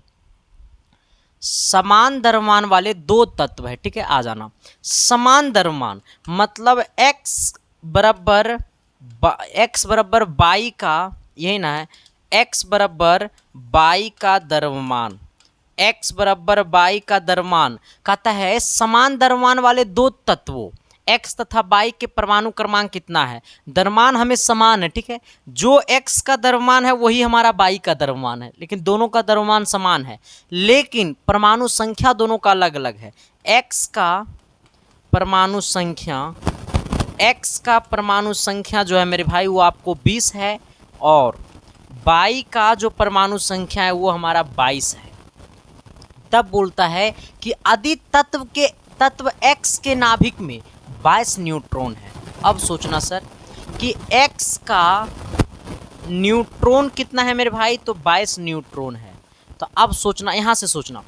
समान द्रव्यमान वाले दो तत्व है। ठीक है, आ जाना समान द्रव्यमान मतलब x बराबर y का, यही ना है, x बराबर y का द्रव्यमान, x बराबर y का द्रव्यमान कहता है समान द्रव्यमान वाले दो तत्वों x तथा y के परमाणु क्रमांक कितना है। द्रव्यमान हमें समान है। ठीक है, जो x का द्रव्यमान है वही हमारा y का द्रव्यमान है, लेकिन दोनों का द्रव्यमान समान है, लेकिन परमाणु संख्या दोनों का अलग अलग है। x का परमाणु संख्या जो है मेरे भाई वो आपको 20 है, और y का जो परमाणु संख्या है वो हमारा 22 है। तब बोलता है कि यदि तत्व x के नाभिक में 22 न्यूट्रॉन है। अब सोचना सर कि x का न्यूट्रॉन कितना है मेरे भाई, तो 22 न्यूट्रॉन है। तो अब सोचना, यहाँ से सोचना,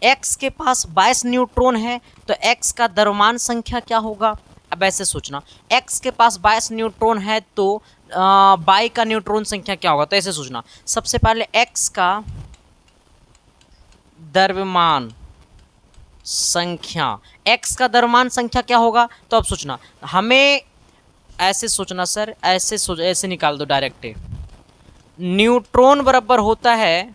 x के पास 22 न्यूट्रॉन है तो x का द्रव्यमान संख्या क्या होगा। अब ऐसे सोचना, x के पास 22 न्यूट्रॉन है तो y का न्यूट्रॉन संख्या क्या होगा। तो ऐसे सोचना, सबसे पहले x का द्रव्यमान संख्या, x का द्रव्यमान संख्या क्या होगा। तो अब सोचना, हमें ऐसे सोचना सर, ऐसे निकाल दो डायरेक्ट। न्यूट्रॉन बराबर होता है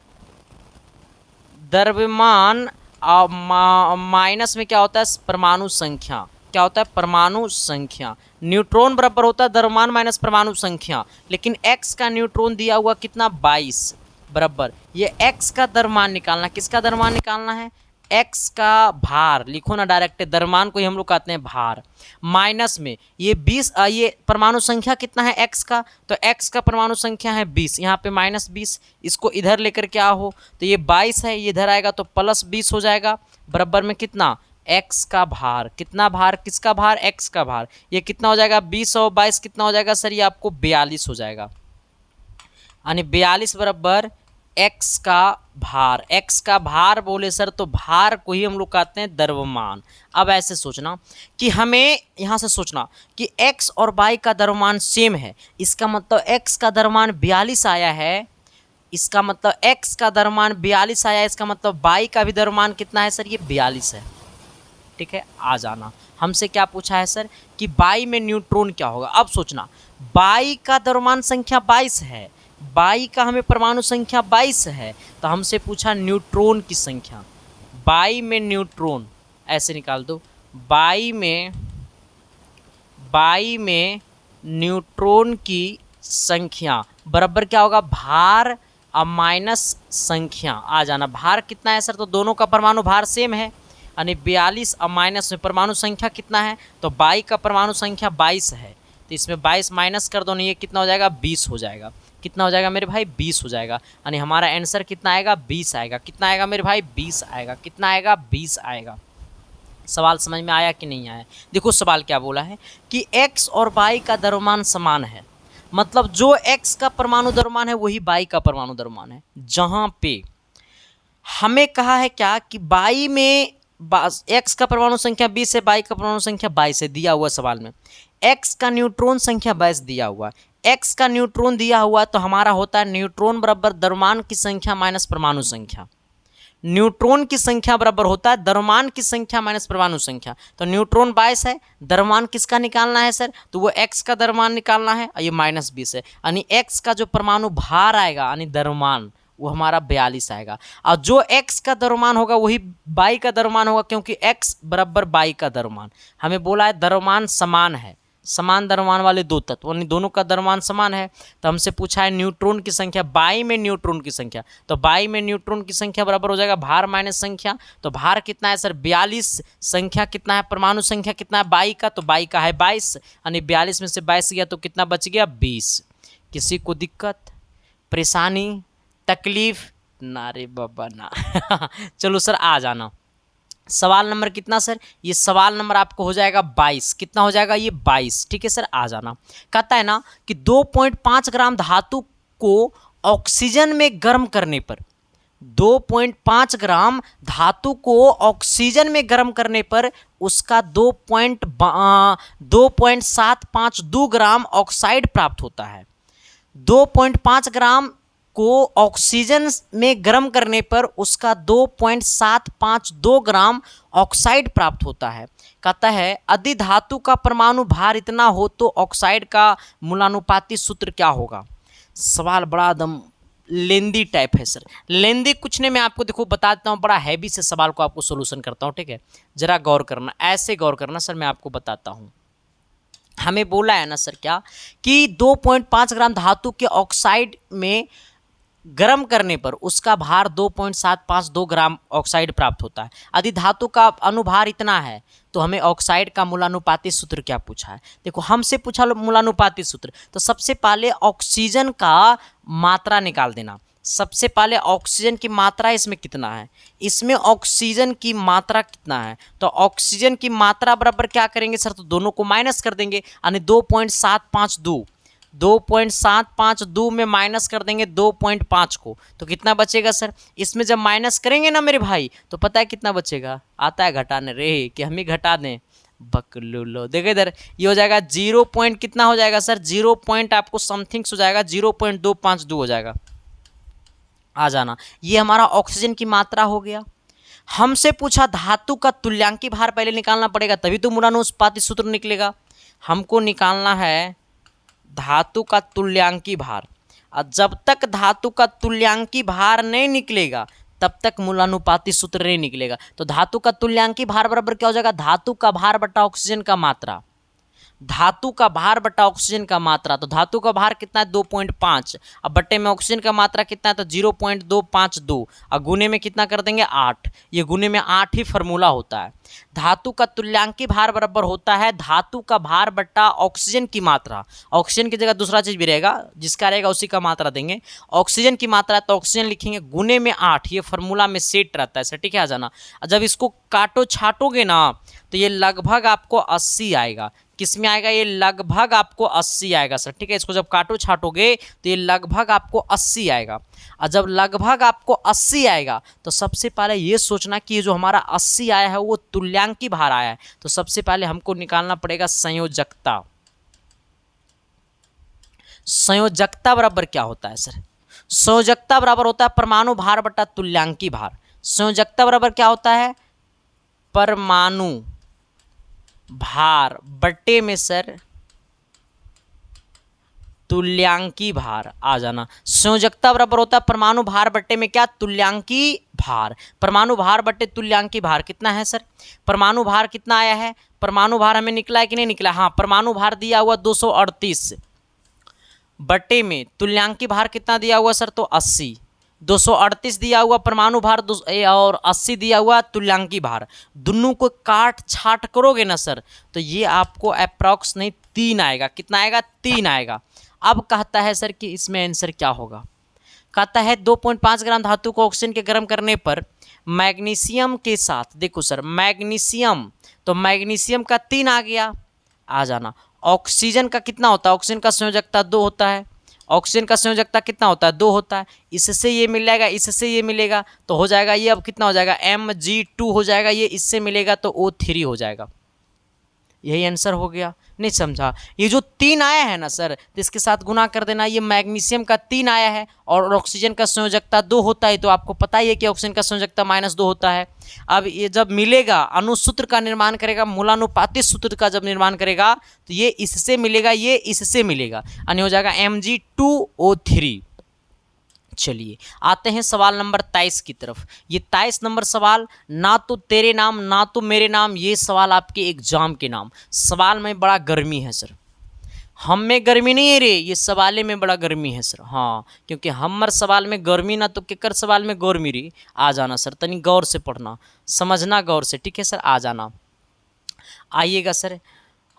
द्रव्यमान माइनस में क्या होता है, परमाणु संख्या। क्या होता है, परमाणु संख्या। न्यूट्रॉन बराबर होता है द्रव्यमान माइनस परमाणु संख्या, लेकिन x का न्यूट्रॉन दिया हुआ कितना, 22 बराबर, ये x का द्रव्यमान निकालना। किसका द्रव्यमान निकालना है, x का भार। लिखो ना डायरेक्ट, द्रव्यमान को ही हम लोग कहते हैं भार, माइनस में ये 20, ये परमाणु संख्या कितना है x का, तो x का परमाणु संख्या है 20, यहाँ पे -20, इसको इधर लेकर के आओ तो ये 22 है, ये इधर आएगा तो +20 हो जाएगा, बराबर में कितना, x का भार। कितना भार, किसका भार, x का भार। ये कितना हो जाएगा, 20 और 22 कितना हो जाएगा सर, ये आपको 42 हो जाएगा। यानी 42 बराबर एक्स का भार, एक्स का भार बोले सर तो भार को ही हम लोग कहते हैं द्रव्यमान। अब ऐसे सोचना कि हमें यहाँ से सोचना कि एक्स और वाई का द्रव्यमान सेम है, इसका मतलब एक्स का द्रव्यमान 42 आया है, इसका मतलब एक्स का द्रव्यमान 42 आया, इसका मतलब वाई का भी द्रव्यमान कितना है सर, ये 42 है। ठीक है, आ जाना। हमसे क्या पूछा है सर कि वाई में न्यूट्रॉन क्या होगा। अब सोचना वाई का द्रव्यमान संख्या 22 है, वाई का हमें परमाणु संख्या 22 है, तो हमसे पूछा न्यूट्रॉन की संख्या। वाई में न्यूट्रॉन ऐसे निकाल दो, वाई में न्यूट्रॉन की संख्या बराबर क्या होगा, भार अब माइनस संख्या। आ जाना, भार कितना है सर, तो दोनों का परमाणु भार सेम है, यानी 42 अब माइनस में परमाणु संख्या कितना है, तो वाई का परमाणु संख्या 22 है, तो इसमें 22 माइनस कर दो, नहीं ये कितना हो जाएगा, 20 हो जाएगा। कितना हो जाएगा मेरे भाई, 20 हो जाएगा, यानी हमारा आंसर कितना आएगा, 20 आएगा। कितना आएगा मेरे भाई, 20 आएगा। कितना आएगा, 20 आएगा। सवाल समझ में आया कि नहीं आया। देखो सवाल क्या बोला है कि एक्स और वाई का द्रव्यमान समान है, मतलब जो एक्स का परमाणु द्रव्यमान है वही वाई का परमाणु द्रव्यमान है। जहां पे हमें कहा है क्या कि वाई में एक्स का परमाणु संख्या 20 है, वाई का परमाणु संख्या 22 है, दिया हुआ सवाल में। एक्स का न्यूट्रॉन संख्या 22 दिया हुआ, एक्स का न्यूट्रॉन दिया हुआ, तो हमारा होता है न्यूट्रॉन बराबर द्रव्यमान की संख्या माइनस परमाणु संख्या। न्यूट्रॉन की संख्या बराबर होता है द्रव्यमान की संख्या माइनस परमाणु संख्या। तो न्यूट्रॉन 22 है, द्रव्यमान किसका निकालना है सर, तो वो एक्स का द्रव्यमान निकालना है, और ये -20 है, यानी एक्स का जो परमाणु भार आएगा यानी द्रव्यमान वो हमारा 42 आएगा। और जो एक्स का द्रव्यमान होगा वही वाई का द्रव्यमान होगा, क्योंकि एक्स बराबर वाई का द्रव्यमान। हमें बोला है द्रव्यमान समान है, समान द्रव्यमान वाले दो तत्व, यानी दोनों का द्रव्यमान समान है। तो हमसे पूछा है न्यूट्रॉन की संख्या, वाई में न्यूट्रॉन की संख्या, तो वाई में न्यूट्रॉन की संख्या बराबर हो जाएगा भार माइनस संख्या। तो भार कितना है सर, 42, संख्या कितना है, परमाणु संख्या कितना है वाई का, तो वाई का है 22, यानी 42 में से 22 गया तो कितना बच गया, 20। किसी को दिक्कत परेशानी तकलीफ ना रे बाबा ना चलो सर आ जाना। सवाल नंबर कितना सर, ये सवाल नंबर आपको हो जाएगा 22। कितना हो जाएगा, ये 22। ठीक है सर, आ जाना। कहता है ना कि 2.5 ग्राम धातु को ऑक्सीजन में गर्म करने पर, 2.5 ग्राम धातु को ऑक्सीजन में गर्म करने पर उसका 2.752 ग्राम ऑक्साइड प्राप्त होता है। 2.5 ग्राम को ऑक्सीजन में गर्म करने पर उसका 2.752 ग्राम ऑक्साइड प्राप्त होता है। कहता है यदि धातु का परमाणु भार इतना हो तो ऑक्साइड का मूलानुपाती सूत्र क्या होगा। सवाल बड़ा एकदम लेंदी टाइप है सर, लेंदी कुछ नहीं, मैं आपको देखो बता देता हूँ, बड़ा हैवी से सवाल को आपको सोल्यूशन करता हूँ। ठीक है, जरा गौर करना, ऐसे गौर करना सर, मैं आपको बताता हूँ। हमें बोला है ना सर क्या कि 2.5 ग्राम धातु के ऑक्साइड में गर्म करने पर उसका भार 2.752 ग्राम ऑक्साइड प्राप्त होता है। यदि धातु का अनुभार इतना है तो हमें ऑक्साइड का मूलानुपाती सूत्र क्या पूछा है। देखो हमसे पूछा मूलानुपाती सूत्र, तो सबसे पहले ऑक्सीजन का मात्रा निकाल देना। सबसे पहले ऑक्सीजन की मात्रा इसमें कितना है, इसमें ऑक्सीजन की मात्रा कितना है, तो ऑक्सीजन की मात्रा बराबर क्या करेंगे सर, तो दोनों को माइनस कर देंगे, यानी 2.752 में माइनस कर देंगे 2.5 को, तो कितना बचेगा सर। इसमें जब माइनस करेंगे ना मेरे भाई तो पता है कितना बचेगा, आता है घटाने रे कि हम ही घटा दें, बकलूलो। देखो इधर ये हो जाएगा 0 पॉइंट कितना हो जाएगा सर, 0 पॉइंट आपको समथिंग्स हो जाएगा, 0.252 हो जाएगा। आ जाना, ये हमारा ऑक्सीजन की मात्रा हो गया। हमसे पूछा धातु का तुल्यांकी भार पहले निकालना पड़ेगा, तभी तो मूलानुपाती सूत्र निकलेगा। हमको निकालना है धातु का तुल्यांकी भार, और जब तक धातु का तुल्यांकी भार नहीं निकलेगा तब तक मूलानुपाती सूत्र नहीं निकलेगा। तो धातु का तुल्यांकी भार बराबर क्या हो जाएगा, धातु का भार बटा ऑक्सीजन का मात्रा, धातु का भार बटा ऑक्सीजन का मात्रा। तो धातु का भार कितना है 2.5, अब बट्टे में ऑक्सीजन का मात्रा कितना है तो 0.252, और गुने में कितना कर देंगे 8, ये गुने में 8 ही फार्मूला होता है। धातु का तुल्यांकी भार बराबर होता है धातु का भार बटा ऑक्सीजन की मात्रा, ऑक्सीजन की जगह दूसरा चीज भी रहेगा, जिसका रहेगा उसी का मात्रा देंगे। ऑक्सीजन की मात्रा तो ऑक्सीजन लिखेंगे, गुने में 8, ये फार्मूला में सेट रहता है सर। ठीक है, आ जाना। जब इसको काटो छाटोगे ना तो ये लगभग आपको 80 आएगा। किस में आएगा? ये लगभग आपको 80 आएगा सर, ठीक है। इसको जब काटो छाटोगे तो ये लगभग आपको 80 आएगा। और जब लगभग आपको 80 आएगा तो सबसे पहले ये सोचना कि ये जो हमारा 80 आया है वो तुल्यांकी भार आया है। तो सबसे पहले हमको निकालना पड़ेगा संयोजकता। संयोजकता बराबर क्या होता है सर? संयोजकता बराबर होता है परमाणु भार बटा तुल्यांकी भार। संयोजकता बराबर क्या होता है? परमाणु भार बटे में सर तुल्यांकी भार। आ जाना। संयोजकता बराबर होता है परमाणु भार बटे में क्या? तुल्यांकी भार। परमाणु भार बटे तुल्यांकी भार कितना है सर? परमाणु भार कितना आया है? परमाणु भार हमें निकला है कि नहीं निकला? हाँ, परमाणु भार दिया हुआ 238 बटे में तुल्यांकी भार कितना दिया हुआ सर? तो 80। 238 दिया हुआ परमाणु भार और 80 दिया हुआ तुल्यांकी भार। दोनों को काट छाट करोगे ना सर तो ये आपको अप्रॉक्स नहीं 3 आएगा। कितना आएगा? 3 आएगा। अब कहता है सर कि इसमें आंसर क्या होगा? कहता है 2.5 ग्राम धातु को ऑक्सीजन के गर्म करने पर मैग्नीशियम के साथ, देखो सर मैग्नीशियम, तो मैग्नीशियम का 3 आ गया। आ जाना। ऑक्सीजन का कितना होता है? ऑक्सीजन का संयोजकता 2 होता है। ऑक्सीजन का संयोजकता कितना होता है? 2 होता है। इससे ये मिल जाएगा, इससे ये मिलेगा तो हो जाएगा ये। अब कितना हो जाएगा? Mg2 हो जाएगा। ये इससे मिलेगा तो O3 हो जाएगा। यही आंसर हो गया। नहीं समझा? ये जो 3 आया है ना सर तो इसके साथ गुना कर देना। ये मैग्नीशियम का 3 आया है और ऑक्सीजन का संयोजकता 2 होता है। तो आपको पता ही है कि ऑक्सीजन का संयोजकता -2 होता है। अब ये जब मिलेगा, अनुसूत्र का निर्माण करेगा, मूलानुपातिक सूत्र का जब निर्माण करेगा तो ये इससे मिलेगा, ये इससे मिलेगा, यानी हो जाएगा Mg2O3। चलिए आते हैं सवाल नंबर 23 की तरफ। ये 23 नंबर सवाल, ना तो तेरे नाम ना तो मेरे नाम, ये सवाल आपके एग्जाम के नाम। सवाल में बड़ा गर्मी है सर। हम में गर्मी नहीं है रे, ये सवाले में बड़ा गर्मी है सर। हाँ, क्योंकि हमर सवाल में गर्मी ना तो केकर सवाल में गर्मी रे। आ जाना सर, तनी गौर से पढ़ना, समझना गौर से, ठीक है सर। आ जाना, आइएगा सर।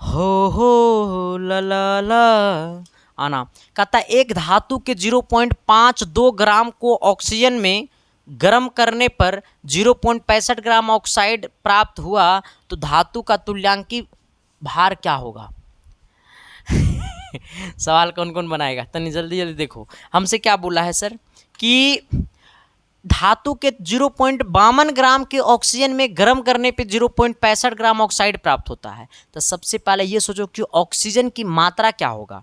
हो ला ला ला आना। कहता है एक धातु के 0.52 ग्राम को ऑक्सीजन में गर्म करने पर 0.65 ग्राम ऑक्साइड प्राप्त हुआ तो धातु का तुल्यांकी भार क्या होगा? सवाल कौन कौन बनाएगा? तनी जल्दी जल्दी देखो। हमसे क्या बोला है सर कि धातु के 0.52 ग्राम के ऑक्सीजन में गर्म करने पे 0.65 ग्राम ऑक्साइड प्राप्त होता है। तो सबसे पहले ये सोचो कि ऑक्सीजन की मात्रा क्या होगा।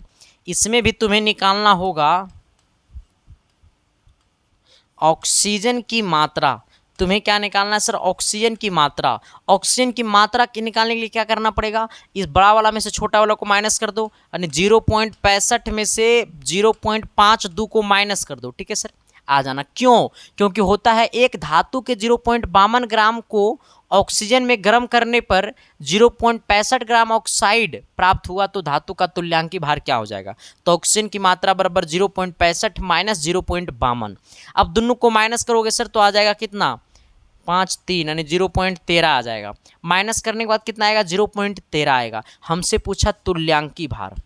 इसमें भी तुम्हें निकालना होगा ऑक्सीजन की मात्रा। तुम्हें क्या निकालना है सर? ऑक्सीजन की मात्रा। ऑक्सीजन की मात्रा के निकालने के लिए क्या करना पड़ेगा? इस बड़ा वाला में से छोटा वाला को माइनस कर दो, यानी 0.65 में से 0.52 को माइनस कर दो, ठीक है सर। आ जाना। क्यों? क्योंकि होता है एक धातु के 0.52 ग्राम को ऑक्सीजन में गर्म करने पर 0.65 ग्राम ऑक्साइड प्राप्त हुआ तो धातु का तुल्यांकी भार क्या हो जाएगा? तो ऑक्सीजन की मात्रा बराबर 0.65 माइनस 0.52। अब दोनों को माइनस करोगे सर तो आ जाएगा कितना? 5 3, यानी 0.13 आ जाएगा। माइनस करने के बाद कितना आएगा? 0.13 आएगा। हमसे पूछा तुल्यांकी भार।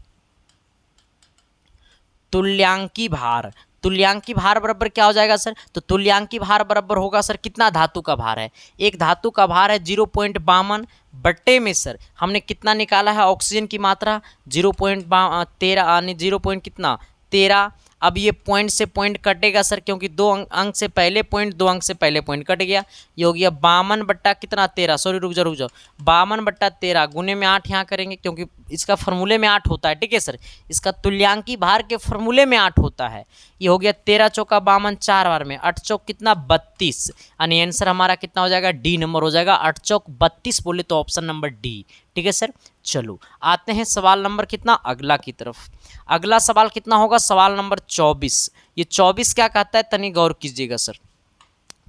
तुल्यांकी भार, तुल्यांकी भार बराबर क्या हो जाएगा सर? तो तुल्यांकी भार बराबर होगा सर, कितना धातु का भार है? एक धातु का भार है 0.52 बट्टे में सर हमने कितना निकाला है? ऑक्सीजन की मात्रा 0.13, यानी 0. कितना? 13। अब ये पॉइंट से पॉइंट कटेगा सर, क्योंकि 2 अंक से पहले पॉइंट, 2 अंक से पहले पॉइंट कट गया। ये हो गया 52 बट्टा कितना? 13। सॉरी रुक जाओ 52 बट्टा 13 गुने में 8 यहाँ करेंगे, क्योंकि इसका फॉर्मूले में 8 होता है, ठीक है सर। इसका तुल्यांकी भार के फॉर्मूले में 8 होता है। ये हो गया 13 चौका 52, 4 बार में 8 चौक कितना? 32, यानी आंसर हमारा कितना हो जाएगा? डी नंबर हो जाएगा। 8 चौक 32 बोले तो ऑप्शन नंबर डी, ठीक है सर। चलो आते हैं सवाल नंबर कितना? अगला की तरफ। अगला सवाल कितना होगा? सवाल नंबर 24। ये 24 क्या कहता है? तनी गौर कीजिएगा सर।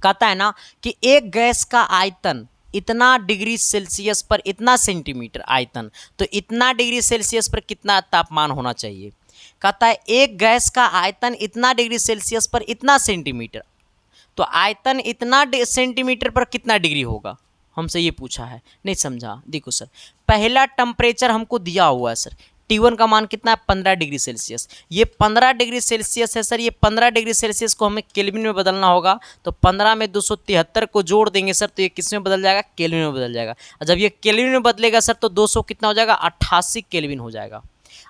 कहता है ना कि एक गैस का आयतन इतना डिग्री सेल्सियस पर इतना सेंटीमीटर आयतन, तो इतना डिग्री सेल्सियस पर कितना तापमान होना चाहिए? कहता है एक गैस का आयतन इतना डिग्री सेल्सियस पर इतना सेंटीमीटर, तो आयतन इतना सेंटीमीटर पर कितना डिग्री होगा? हमसे ये पूछा है। नहीं समझा? देखो सर, पहला टेम्परेचर हमको दिया हुआ है सर, T1 का मान कितना है 15 डिग्री सेल्सियस। ये 15 डिग्री सेल्सियस है सर। ये 15 डिग्री सेल्सियस को हमें केल्विन में बदलना होगा, तो 15 में 273 को जोड़ देंगे सर, तो ये किस में बदल जाएगा, केल्विन में बदल जाएगा। और जब ये केल्विन में बदलेगा सर तो 200 कितना हो जाएगा, 88 केल्विन हो जाएगा।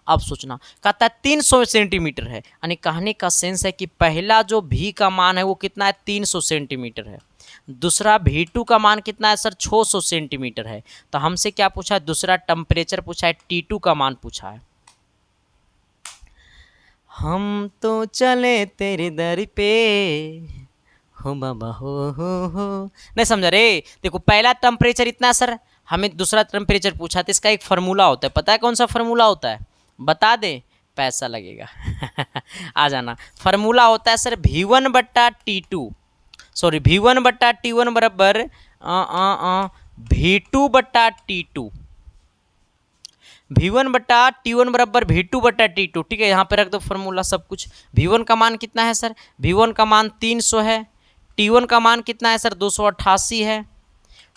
अब सोचना, कहता है 300 सेंटीमीटर है, यानी कहने का सेंस है कि पहला जो भी का मान है वो कितना है, 300 सेंटीमीटर है। दूसरा V2 का मान कितना है सर, 600 सेंटीमीटर है। तो हमसे क्या पूछा है, दूसरा टेम्परेचर पूछा है, T2 का मान पूछा है। हम तो चले तेरे दर पे हो बाबा हो। नहीं समझा रे। देखो पहला टेम्परेचर इतना है सर, हमें दूसरा टेम्परेचर पूछा, तो इसका एक फार्मूला होता है। पता है कौन सा फार्मूला होता है, बता दें, पैसा लगेगा आ जाना। फार्मूला होता है सर V1 बट्टा T2, सॉरी V1 बट्टा T1 बराबर V2 बट्टा T2। V1 बट्टा T1 बराबर V2 बट्टा T2। ठीक है, यहाँ पे रख दो फार्मूला सब कुछ। V1 का मान कितना है सर, V1 का मान 300 है। T1 का मान कितना है सर, 288 है,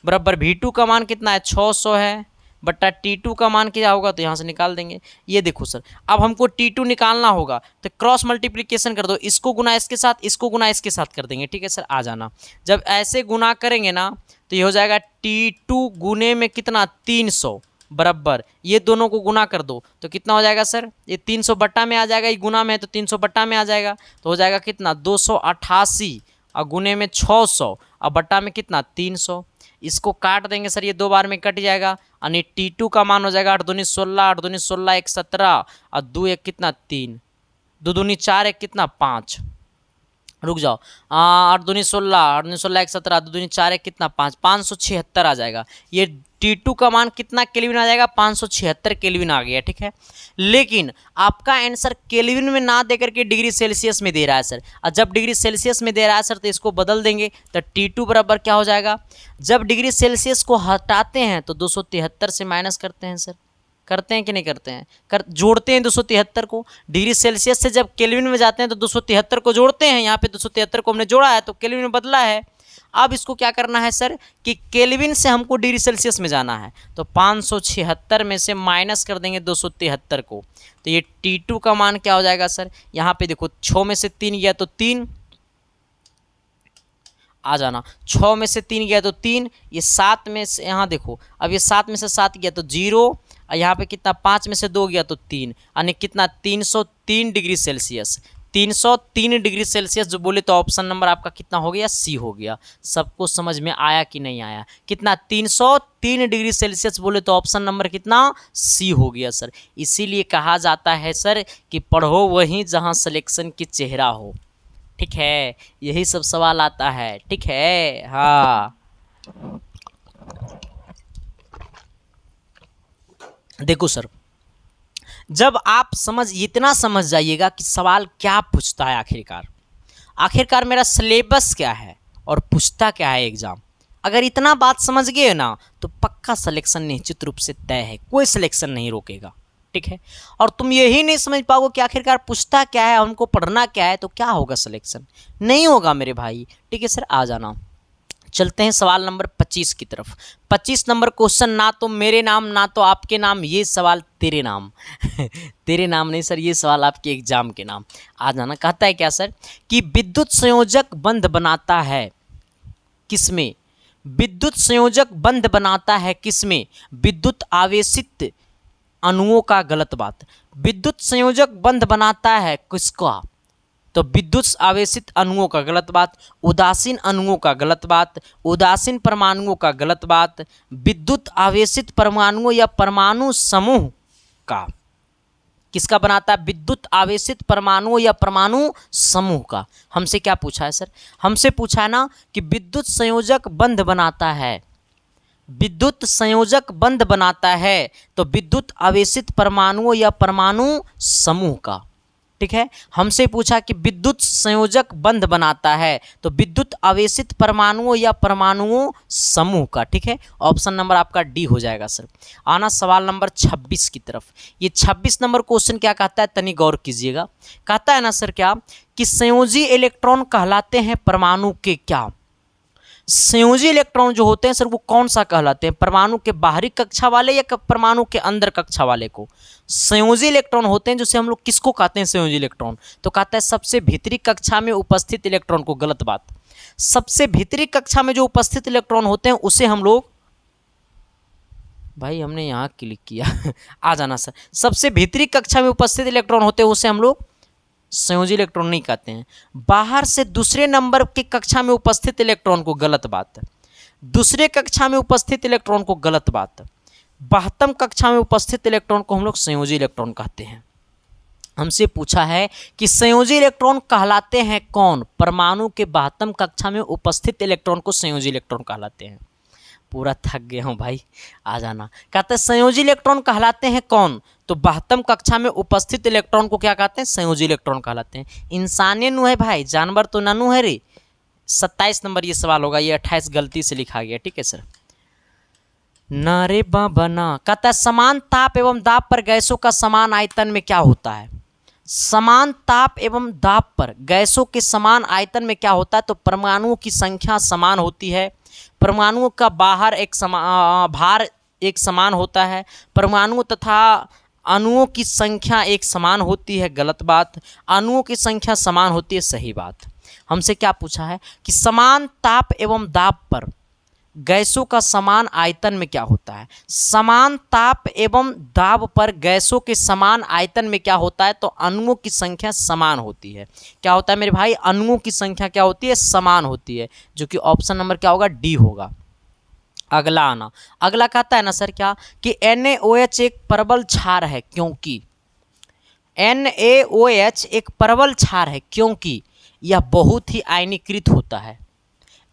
बराबर V2 का मान कितना है, 600 है, बट्टा T2 का मान क्या होगा, तो यहाँ से निकाल देंगे। ये देखो सर, अब हमको T2 निकालना होगा, तो क्रॉस मल्टीप्लिकेशन कर दो, इसको गुना इसके साथ, इसको गुना इसके साथ कर देंगे। ठीक है सर, आ जाना। जब ऐसे गुना करेंगे ना तो ये हो जाएगा T2 गुने में कितना, 300, बराबर ये दोनों को गुना कर दो तो कितना हो जाएगा सर, ये 300 बट्टा में आ जाएगा, ये गुना में है तो 300 बट्टा में आ जाएगा, तो हो जाएगा कितना, 288 और गुने में 600 और बट्टा में कितना, 300। इसको काट देंगे सर, ये 2 बार में कट जाएगा, यानी T2 का मान हो जाएगा 8 दूनी 16, 8 दूनी 16 1 17 और 2 1 कितना 3, 2 दूनी 4 1 कितना 5, रुक जाओ, 8 दूनी 16, 8 दूनी 16 1 17, 2 दूनी 4 1 कितना 5, 576 आ जाएगा। ये T2 का मान कितना केल्विन आ जाएगा, 576 केल्विन आ गया। ठीक है, लेकिन आपका आंसर केल्विन में ना देकर के डिग्री सेल्सियस में दे रहा है सर, और जब डिग्री सेल्सियस में दे रहा है सर तो इसको बदल देंगे, तो T2 बराबर क्या हो जाएगा, जब डिग्री सेल्सियस को हटाते हैं तो 273 से माइनस करते हैं सर, करते हैं कि नहीं करते हैं, जोड़ते हैं 273 को। डिग्री सेल्सियस से जब केल्विन में जाते हैं तो 273 को जोड़ते हैं, यहाँ पे 273 को हमने जोड़ा है तो केल्विन में बदला है। अब इसको क्या करना है सर कि केल्विन से हमको डिग्री सेल्सियस में जाना है, तो 576 में से माइनस कर देंगे 273 को, तो ये T2 का मान क्या हो जाएगा सर, यहाँ पे देखो 6 में से 3 गया तो 3, आ जाना, 6 में से 3 गया तो 3, ये 7 में से, यहाँ देखो अब ये 7 में से 7 गया तो 0, और यहाँ पे कितना 5 में से 2 गया तो 3, यानी कितना 303 डिग्री सेल्सियस। 303 डिग्री सेल्सियस जो बोले तो ऑप्शन नंबर आपका कितना हो गया, सी हो गया। सबको समझ में आया कि नहीं आया, कितना 303 डिग्री सेल्सियस बोले तो ऑप्शन नंबर कितना, सी हो गया सर। इसीलिए कहा जाता है सर कि पढ़ो वहीं जहाँ सिलेक्शन की चेहरा हो। ठीक है, यही सब सवाल आता है। ठीक है, हाँ देखो सर, जब आप इतना समझ जाइएगा कि सवाल क्या पूछता है, आखिरकार मेरा सिलेबस क्या है और पूछता क्या है एग्जाम, अगर इतना बात समझ गए ना तो पक्का सिलेक्शन निश्चित रूप से तय है, कोई सिलेक्शन नहीं रोकेगा। ठीक है, और तुम यही नहीं समझ पाओगे कि आखिरकार पूछता क्या है, हमको पढ़ना क्या है, तो क्या होगा, सिलेक्शन नहीं होगा मेरे भाई। ठीक है सर, आ जाना। चलते हैं सवाल नंबर 25 की तरफ। 25 नंबर क्वेश्चन, ना तो मेरे नाम ना तो आपके नाम, ये सवाल तेरे नाम तेरे नाम नहीं सर, ये सवाल आपके एग्जाम के नाम। आ जाना। कहता है क्या सर कि विद्युत संयोजक बंध बनाता है किसमें, विद्युत संयोजक बंध बनाता है किसमें, विद्युत आवेशित अणुओं का, गलत बात, विद्युत संयोजक बंध बनाता है किसका, तो विद्युत आवेशित अणुओं का, गलत बात, उदासीन अणुओं का, गलत बात, उदासीन परमाणुओं का, गलत बात, विद्युत आवेशित परमाणुओं या परमाणु समूह का, किसका बनाता है, विद्युत आवेशित परमाणुओं या परमाणु समूह का। हमसे क्या पूछा है सर, हमसे पूछा है ना कि विद्युत संयोजक बंध बनाता है, विद्युत संयोजक बंध बनाता है तो विद्युत आवेशित परमाणुओं या परमाणु समूह का। ठीक है, हमसे पूछा कि विद्युत संयोजक बंध बनाता है तो विद्युत आवेशित परमाणुओं या परमाणुओं समूह का। ठीक है, ऑप्शन नंबर आपका डी हो जाएगा सर। आना सवाल नंबर 26 की तरफ। ये 26 नंबर क्वेश्चन क्या कहता है, तनी गौर कीजिएगा। कहता है ना सर क्या कि संयोजी इलेक्ट्रॉन कहलाते हैं परमाणु के क्या, संयोजी इलेक्ट्रॉन जो होते हैं सर वो कौन सा कहलाते हैं, परमाणु के बाहरी कक्षा वाले या परमाणु के अंदर कक्षा वाले को? संयोजी इलेक्ट्रॉन होते हैं, जिसे हम लोग किसको कहते हैं संयोजी इलेक्ट्रॉन? तो कहता है सबसे भीतरी कक्षा में उपस्थित इलेक्ट्रॉन को। गलत बात। सबसे भीतरी कक्षा में जो उपस्थित इलेक्ट्रॉन होते हैं उसे हम लोग, भाई हमने यहाँ क्लिक किया आ जाना सर। सबसे भीतरी कक्षा में उपस्थित इलेक्ट्रॉन होते हैं उसे हम लोग संयोजी इलेक्ट्रॉन नहीं कहते हैं। बाहर से दूसरे नंबर की कक्षा में उपस्थित इलेक्ट्रॉन को। गलत बात। दूसरे कक्षा में उपस्थित इलेक्ट्रॉन को। गलत बात। 72 कक्षा में उपस्थित इलेक्ट्रॉन को हम लोग संयोजी इलेक्ट्रॉन कहते हैं। हमसे पूछा है कि संयोजी इलेक्ट्रॉन कहलाते हैं कौन? परमाणु के 72 कक्षा में उपस्थित इलेक्ट्रॉन को संयोजी इलेक्ट्रॉन कहलाते हैं। पूरा थक गया हूँ भाई, आ जाना। कहते हैं संयोजी इलेक्ट्रॉन कहलाते हैं कौन? तो 72 कक्षा में उपस्थित इलेक्ट्रॉन को क्या कहते हैं? संयोजी इलेक्ट्रॉन कहलाते हैं। इंसानी नु है भाई, जानवर तो ननु है रे। 27 नंबर ये सवाल होगा, ये 28 गलती से लिखा गया। ठीक है सर। ना रे बाबा ना। कहता है समान ताप एवं दाब पर गैसों का समान आयतन में क्या होता है? समान ताप एवं दाब पर गैसों के समान आयतन में क्या होता है? तो परमाणुओं की संख्या समान होती है। परमाणुओं का भार एक समान होता है। परमाणु तथा अणुओं की संख्या एक समान होती है। गलत बात। अणुओं की संख्या समान होती है। सही बात। हमसे क्या पूछा है कि समान ताप एवं दाब पर गैसों का समान आयतन में क्या होता है? समान ताप एवं दाब पर गैसों के समान आयतन में क्या होता है? तो अणुओं की संख्या समान होती है। क्या होता है मेरे भाई? अणुओं की संख्या क्या होती है? समान होती है, जो कि ऑप्शन नंबर क्या होगा? डी होगा। अगला आना। अगला कहता है ना सर क्या कि NaOH एक प्रबल क्षार है क्योंकि NaOH एक प्रबल क्षार है क्योंकि यह बहुत ही आयनीकृत होता है।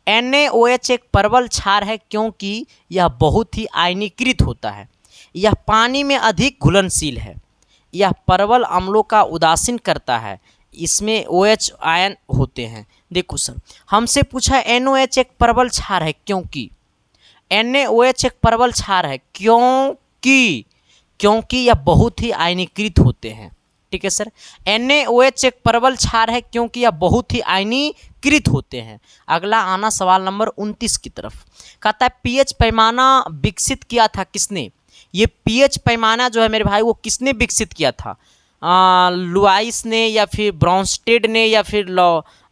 NaOH एक प्रबल क्षार है क्योंकि यह बहुत ही आयनीकृत होता है। यह पानी में अधिक घुलनशील है। यह प्रबल अम्लों का उदासीन करता है। इसमें OH आयन होते हैं। देखो सर, हमसे पूछा NaOH एक प्रबल क्षार है क्योंकि NaOH एक प्रबल क्षार है क्योंकि यह बहुत ही आयनीकृत होते हैं। ठीक है सर। NaOH एक प्रबल क्षार है क्योंकि यह बहुत ही आयनीकृत होते हैं। अगला आना सवाल नंबर 29 की तरफ। कहता है पीएच पैमाना विकसित किया था किसने? ये पीएच पैमाना जो है मेरे भाई वो किसने विकसित किया था? लुआइस ने या फिर ब्रॉन्स्टेड ने या फिर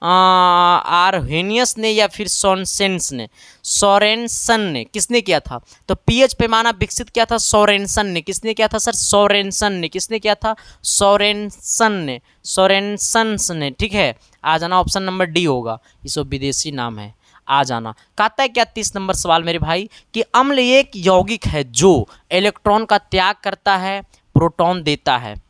आरहेनियस ने या फिर सोरेनसन ने? किसने किया था? तो पीएच पैमाना विकसित किया था सोरेनसन ने। किसने किया था सर? सोरेनसन ने। किसने किया था? सोरेनसन ने। ठीक है, आ जाना। ऑप्शन नंबर डी होगा। ये सब विदेशी नाम है, आ जाना। कहता है क्या 30 नंबर सवाल मेरे भाई कि अम्ल एक यौगिक है जो इलेक्ट्रॉन का त्याग करता है, प्रोटॉन देता है।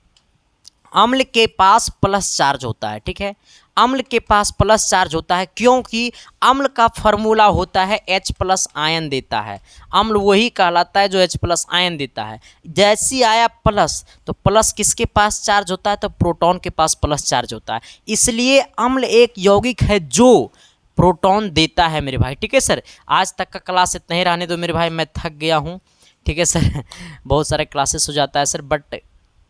अम्ल के पास प्लस चार्ज होता है। ठीक है, अम्ल के पास प्लस चार्ज होता है क्योंकि अम्ल का फॉर्मूला होता है H+ आयन देता है। अम्ल वही कहलाता है जो H+ आयन देता है। जैसी आया प्लस, तो प्लस किसके पास चार्ज होता है? तो प्रोटॉन के पास प्लस चार्ज होता है। इसलिए अम्ल एक यौगिक है जो प्रोटॉन देता है मेरे भाई। ठीक है सर, आज तक का क्लास इतना ही रहने दो मेरे भाई, मैं थक गया हूँ। ठीक है सर बहुत सारे क्लासेस हो जाता है सर, बट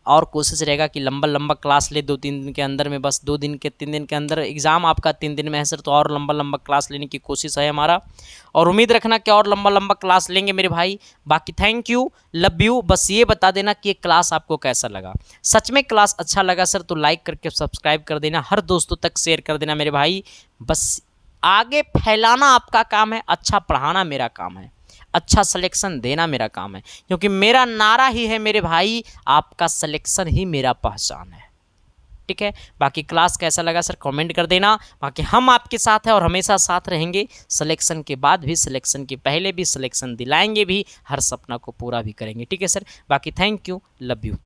और कोशिश रहेगा कि लंबा क्लास ले 2-3 दिन के अंदर में। बस 3 दिन के अंदर एग्ज़ाम आपका 3 दिन में है सर, तो और लंबा क्लास लेने की कोशिश है हमारा, और उम्मीद रखना कि और लंबा क्लास लेंगे मेरे भाई। बाकी थैंक यू, लव यू। बस ये बता देना कि ये क्लास आपको कैसा लगा। सच में क्लास अच्छा लगा सर तो लाइक करके सब्सक्राइब कर देना, हर दोस्तों तक शेयर कर देना मेरे भाई। बस आगे फैलाना आपका काम है, अच्छा पढ़ाना मेरा काम है, अच्छा सिलेक्शन देना मेरा काम है, क्योंकि मेरा नारा ही है मेरे भाई, आपका सिलेक्शन ही मेरा पहचान है। ठीक है, बाकी क्लास कैसा लगा सर कमेंट कर देना। बाकी हम आपके साथ हैं और हमेशा साथ रहेंगे, सिलेक्शन के बाद भी, सिलेक्शन के पहले भी, सिलेक्शन दिलाएंगे भी, हर सपना को पूरा भी करेंगे। ठीक है सर, बाकी थैंक यू, लव यू।